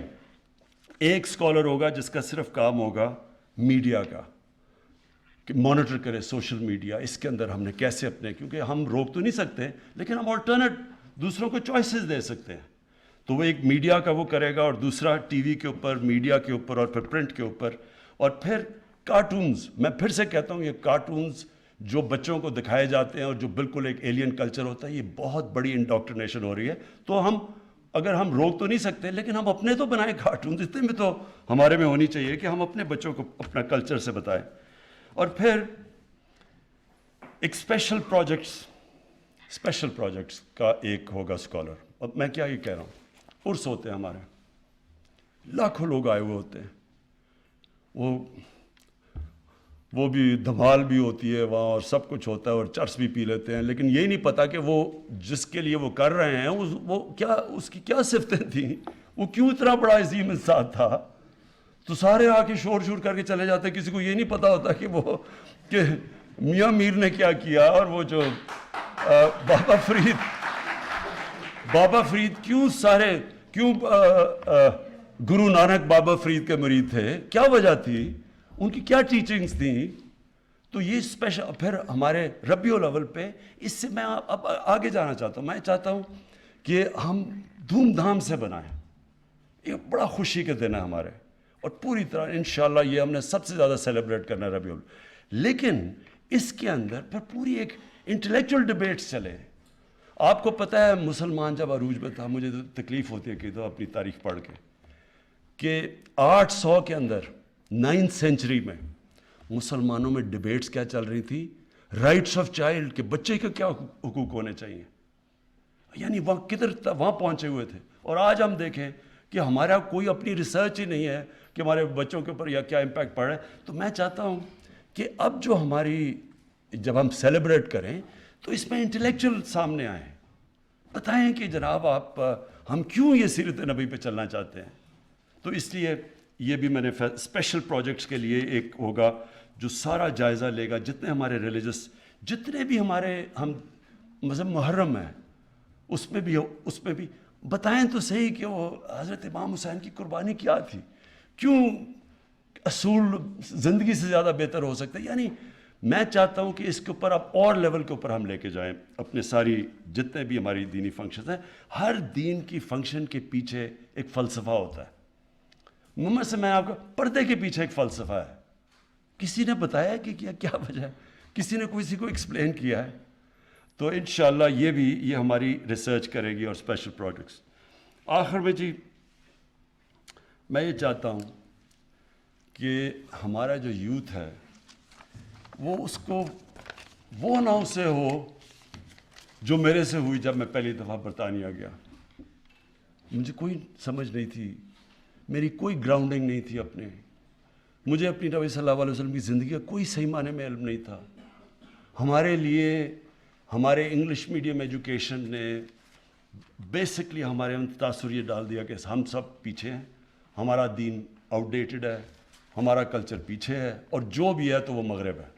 ایک اسکالر ہوگا جس کا صرف کام ہوگا میڈیا کا, کہ مانیٹر کرے سوشل میڈیا, اس کے اندر ہم نے کیسے اپنے, کیونکہ ہم روک تو نہیں سکتے لیکن ہم آلٹرنیٹ دوسروں کو چوائسیز دے سکتے ہیں. تو وہ ایک میڈیا کا وہ کرے گا, اور دوسرا ٹی وی کے اوپر, میڈیا کے اوپر, اور پھر پرنٹ کے اوپر. اور پھر کارٹونز, میں پھر سے کہتا ہوں یہ کارٹونز جو بچوں کو دکھائے جاتے ہیں اور جو بالکل ایک ایلین کلچر ہوتا ہے, یہ بہت بڑی انڈاکٹرینیشن ہو رہی ہے. تو ہم اگر ہم روک تو نہیں سکتے لیکن ہم اپنے تو بنائیں کارٹونز, اتنے میں تو ہمارے میں ہونی چاہیے کہ ہم اپنے بچوں کو اپنا کلچر سے بتائیں. اور پھر ایک اسپیشل پروجیکٹس کا ایک ہوگا اسکالر. اب میں کیا یہ کہہ رہا ہوں, عرس ہوتے ہیں ہمارے, لاکھوں لوگ آئے ہوئے ہوتے ہیں, وہ بھی دھمال بھی ہوتی ہے وہاں, اور سب کچھ ہوتا ہے, اور چرس بھی پی لیتے ہیں, لیکن یہی نہیں پتا کہ وہ جس کے لیے وہ کر رہے ہیں وہ کیا, اس کی کیا صفتیں تھیں, وہ کیوں اتنا بڑا عظیم انسان تھا. تو سارے آ کے شور کر کے چلے جاتے ہیں, کسی کو یہ نہیں پتا ہوتا کہ میاں میر نے کیا کیا, اور وہ جو بابا فرید کیوں گرو نانک بابا فرید کے مرید تھے, کیا وجہ تھی, ان کی کیا ٹیچنگز تھیں. تو یہ اسپیشل. پھر ہمارے ربیع الاول پہ, اس سے میں اب آگے جانا چاہتا ہوں. میں چاہتا ہوں کہ ہم دھوم دھام سے بنائیں, یہ بڑا خوشی کے دن ہے ہمارے, اور پوری طرح انشاءاللہ یہ ہم نے سب سے زیادہ سیلیبریٹ کرنا ہے ربیع الاول. لیکن اس کے اندر پھر پوری ایک انٹلیکچوئل ڈبیٹس چلے. آپ کو پتہ ہے مسلمان جب عروج میں تھا, مجھے تو تکلیف ہوتی ہے کہ تو اپنی تاریخ پڑھ کے, کہ 800 کے اندر 9th سینچری میں مسلمانوں میں ڈبیٹس کیا چل رہی تھی, رائٹس آف چائلڈ, کہ بچے کے کیا حقوق ہونے چاہیے. یعنی وہاں کدھر وہاں پہنچے ہوئے تھے. اور آج ہم دیکھیں کہ ہمارا کوئی اپنی ریسرچ ہی نہیں ہے کہ ہمارے بچوں کے اوپر یا کیا امپیکٹ پڑ رہا ہے. تو میں چاہتا ہوں کہ اب جو ہماری جب ہم سیلیبریٹ کریں تو اس میں انٹلیکچوئل سامنے آئیں, بتائیں کہ جناب آپ ہم کیوں یہ سیرت نبی پہ چلنا چاہتے ہیں. تو اس لیے یہ بھی میں نے اسپیشل پروجیکٹس کے لیے ایک ہوگا جو سارا جائزہ لے گا, جتنے ہمارے ریلیجس, جتنے بھی ہمارے ہم مذہب محرم ہیں اس میں بھی بتائیں تو صحیح کہ وہ حضرت امام حسین کی قربانی کیا تھی, کیوں اصول زندگی سے زیادہ بہتر ہو سکتا ہے. یعنی میں چاہتا ہوں کہ اس کے اوپر اب اور لیول کے اوپر ہم لے کے جائیں اپنے ساری جتنے بھی ہماری دینی فنکشنز ہیں. ہر دین کی فنکشن کے پیچھے ایک فلسفہ ہوتا ہے. محمد سے میں آپ کو پردے کے پیچھے ایک فلسفہ ہے, کسی نے بتایا کہ کیا وجہ ہے, کسی نے کسی کو ایکسپلین کیا ہے. تو انشاءاللہ یہ ہماری ریسرچ کرے گی اور اسپیشل پروجیکٹس. آخر میں جی میں یہ چاہتا ہوں کہ ہمارا جو یوتھ ہے وہ اس کو وہ نہ اسے ہو جو میرے سے ہوئی جب میں پہلی دفعہ برطانیہ گیا. مجھے کوئی سمجھ نہیں تھی, میری کوئی گراؤنڈنگ نہیں تھی اپنے, مجھے اپنی نبی صلی اللہ علیہ وسلم کی زندگی کا کوئی صحیح معنی میں علم نہیں تھا. ہمارے لیے ہمارے انگلش میڈیم ایجوکیشن نے بیسکلی ہمارے اندر تاثر یہ ڈال دیا کہ ہم سب پیچھے ہیں, ہمارا دین آؤٹ ڈیٹڈ ہے, ہمارا کلچر پیچھے ہے, اور جو بھی ہے تو وہ مغرب ہے.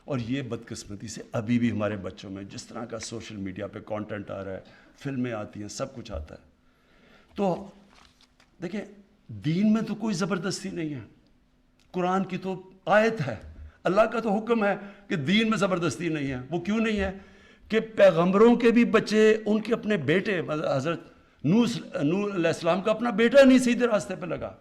اور یہ بدقسمتی سے ابھی بھی ہمارے بچوں میں جس طرح کا سوشل میڈیا پہ کانٹینٹ آ رہا ہے, فلمیں آتی ہیں, سب کچھ آتا ہے. تو دیکھیں دین میں تو کوئی زبردستی نہیں ہے, قرآن کی تو آیت ہے, اللہ کا تو حکم ہے کہ دین میں زبردستی نہیں ہے. وہ کیوں نہیں ہے کہ پیغمبروں کے بھی بچے, ان کے اپنے بیٹے, حضرت نوح علیہ السلام کا اپنا بیٹا نہیں سیدھے راستے پہ لگا,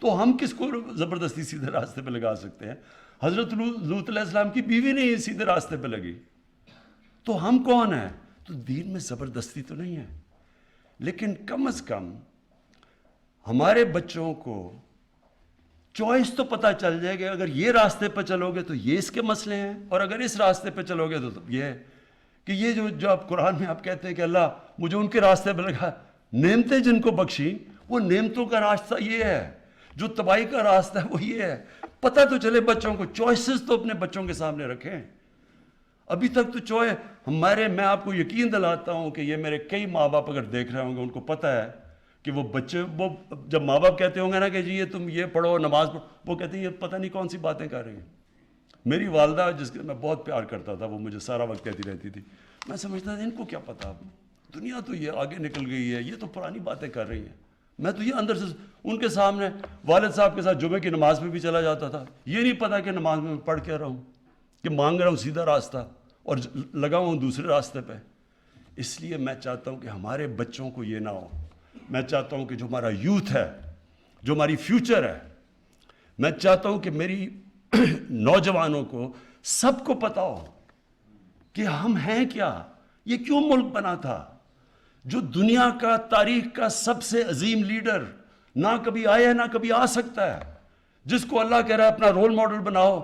تو ہم کس کو زبردستی سیدھے راستے پہ لگا سکتے ہیں؟ حضرت لوط علیہ السلام کی بیوی نہیں سیدھے راستے پہ لگی, تو ہم کون ہیں؟ تو دین میں زبردستی تو نہیں ہے, لیکن کم از کم ہمارے بچوں کو چوائس تو پتہ چل جائے گا. اگر یہ راستے پہ چلو گے تو یہ اس کے مسئلے ہیں, اور اگر اس راستے پہ چلو گے تو یہ ہے کہ یہ جو آپ قرآن میں آپ کہتے ہیں کہ اللہ مجھے ان کے راستے پہ لگا, نعمتیں جن کو بخشی, وہ نعمتوں کا راستہ یہ ہے, جو تباہی کا راستہ ہے وہ یہ ہے. پتہ تو چلے بچوں کو, چوائسز تو اپنے بچوں کے سامنے رکھیں. ابھی تک تو میں آپ کو یقین دلاتا ہوں کہ یہ میرے کئی ماں باپ اگر دیکھ رہے ہوں گے, ان کو پتہ ہے کہ وہ بچے, وہ جب ماں باپ کہتے ہوں گے نا کہ جی یہ تم یہ پڑھو, نماز پڑھو, وہ کہتے ہیں یہ پتہ نہیں کون سی باتیں کر رہی ہیں. میری والدہ جس کے میں بہت پیار کرتا تھا, وہ مجھے سارا وقت کہتی رہتی تھی, میں سمجھتا تھا ان کو کیا پتہ, دنیا تو یہ آگے نکل گئی ہے, یہ تو پرانی باتیں کر رہی ہیں. میں تو یہ اندر سے ان کے سامنے والد صاحب کے ساتھ جمعے کی نماز میں بھی چلا جاتا تھا, یہ نہیں پتا کہ نماز میں پڑھ کے رہا ہوں, کہ مانگ رہا ہوں سیدھا راستہ اور لگا ہوں دوسرے راستے پہ. اس لیے میں چاہتا ہوں کہ ہمارے بچوں کو یہ نہ ہو. میں چاہتا ہوں کہ جو ہمارا یوتھ ہے, جو ہماری فیوچر ہے, میں چاہتا ہوں کہ میری نوجوانوں کو سب کو پتہ ہو کہ ہم ہیں کیا, یہ کیوں ملک بنا تھا, جو دنیا کا تاریخ کا سب سے عظیم لیڈر نہ کبھی آیا نہ کبھی آ سکتا ہے, جس کو اللہ کہہ رہا ہے اپنا رول ماڈل بناؤ.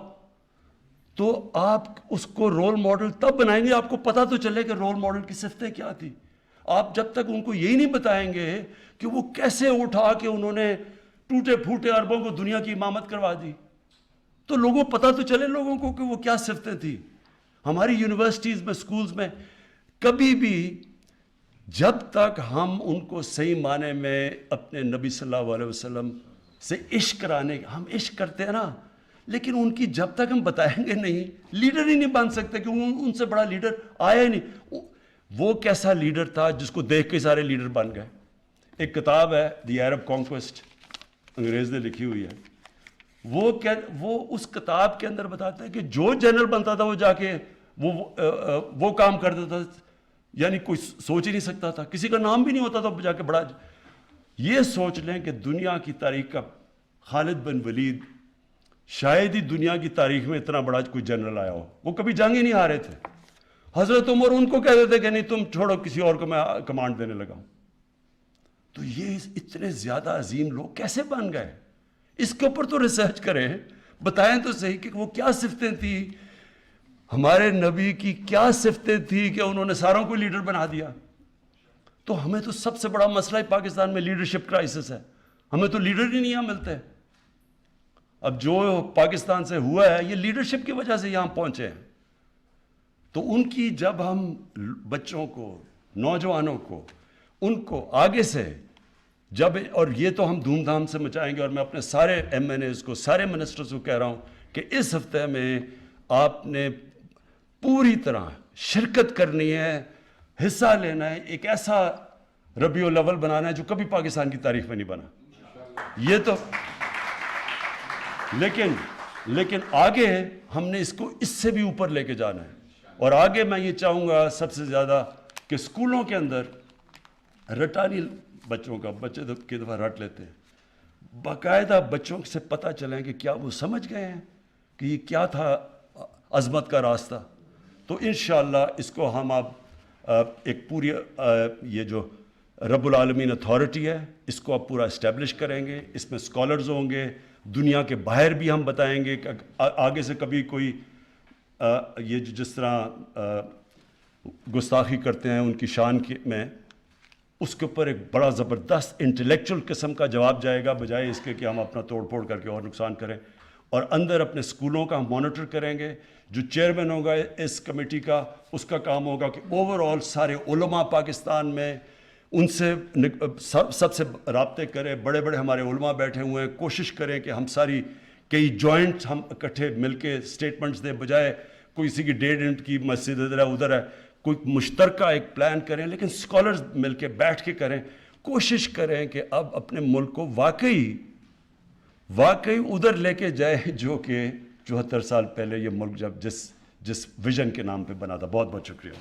تو آپ اس کو رول ماڈل تب بنائیں گے آپ کو پتہ تو چلے کہ رول ماڈل کی صفتیں کیا تھی. آپ جب تک ان کو یہی نہیں بتائیں گے کہ وہ کیسے اٹھا کے انہوں نے ٹوٹے پھوٹے عربوں کو دنیا کی امامت کروا دی, تو لوگوں پتہ تو چلے لوگوں کو کہ وہ کیا صفتیں تھیں. ہماری یونیورسٹیز میں, سکولز میں کبھی بھی جب تک ہم ان کو صحیح معنی میں اپنے نبی صلی اللہ علیہ وسلم سے عشق کرانے, ہم عشق کرتے ہیں نا, لیکن ان کی جب تک ہم بتائیں گے نہیں, لیڈر ہی نہیں بن سکتے, کیونکہ ان سے بڑا لیڈر آیا ہی نہیں. وہ کیسا لیڈر تھا جس کو دیکھ کے سارے لیڈر بن گئے. ایک کتاب ہے دی عرب کانکویسٹ, انگریز نے لکھی ہوئی ہے. وہ اس کتاب کے اندر بتاتا ہے کہ جو جنرل بنتا تھا وہ جا کے وہ کام کر دیتا تھا, یعنی کوئی سوچ ہی نہیں سکتا تھا, کسی کا نام بھی نہیں ہوتا تھا جا کے بڑا. یہ سوچ لیں کہ دنیا کی تاریخ کا خالد بن ولید شاید ہی دنیا کی تاریخ میں اتنا بڑا کوئی جنرل آیا ہو, وہ کبھی جنگ ہی نہیں ہارے تھے. حضرت عمر ان کو کہہ دیتے کہ نہیں تم چھوڑو, کسی اور کو میں کمانڈ دینے لگا ہوں. تو یہ اتنے زیادہ عظیم لوگ کیسے بن گئے؟ اس کے اوپر تو ریسرچ کریں, بتائیں تو صحیح کہ وہ کیا صفتیں تھیں, ہمارے نبی کی کیا صفتیں تھیں کہ انہوں نے ساروں کو لیڈر بنا دیا. تو ہمیں تو سب سے بڑا مسئلہ ہی پاکستان میں لیڈرشپ کرائسس ہے. ہمیں تو لیڈر ہی نہیں یہاں ملتے. اب جو پاکستان سے ہوا ہے یہ لیڈرشپ کی وجہ سے یہاں پہنچے ہیں. تو ان کی جب ہم بچوں کو, نوجوانوں کو, ان کو آگے سے جب, اور یہ تو ہم دھوم دھام سے مچائیں گے, اور میں اپنے سارے ایم این ایز کو, سارے منسٹرز کو کہہ رہا ہوں کہ اس ہفتے میں آپ نے پوری طرح شرکت کرنی ہے, حصہ لینا ہے, ایک ایسا ربیع الاول بنانا ہے جو کبھی پاکستان کی تاریخ میں نہیں بنا. یہ تو لیکن آگے ہم نے اس کو اس سے بھی اوپر لے کے جانا ہے. اور آگے میں یہ چاہوں گا سب سے زیادہ کہ اسکولوں کے اندر رٹانی بچوں کا, بچے کی دفعہ رٹ لیتے ہیں, باقاعدہ بچوں سے پتہ چلیں کہ کیا وہ سمجھ گئے ہیں کہ یہ کیا تھا عظمت کا راستہ. تو انشاءاللہ اس کو ہم اب ایک پوری یہ جو رب العالمین اتھارٹی ہے اس کو اب پورا اسٹیبلش کریں گے. اس میں اسکالرز ہوں گے, دنیا کے باہر بھی ہم بتائیں گے کہ آگے سے کبھی کوئی یہ جس طرح گستاخی کرتے ہیں ان کی شان میں, اس کے اوپر ایک بڑا زبردست انٹلیکچوئل قسم کا جواب جائے گا, بجائے اس کے کہ ہم اپنا توڑ پھوڑ کر کے اور نقصان کریں. اور اندر اپنے اسکولوں کا ہم مانیٹر کریں گے. جو چیئرمین ہوگا اس کمیٹی کا, اس کا کام ہوگا کہ اوور آل سارے علماء پاکستان میں ان سے سب سے رابطے کریں. بڑے بڑے ہمارے علماء بیٹھے ہوئے ہیں, کوشش کریں کہ ہم ساری کئی جوائنٹ ہم اکٹھے مل کے اسٹیٹمنٹس دیں, بجائے کوئی کسی کی 1.5 انٹ کی مسجد ادھر ہے ادھر ہے. کوئی مشترکہ ایک پلان کریں, لیکن اسکالرز مل کے بیٹھ کے کریں. کوشش کریں کہ اب اپنے ملک کو واقعی ادھر لے کے جائے جو کہ 74 سال پہلے یہ ملک جب جس ویژن کے نام پہ بنا تھا. بہت بہت شکریہ.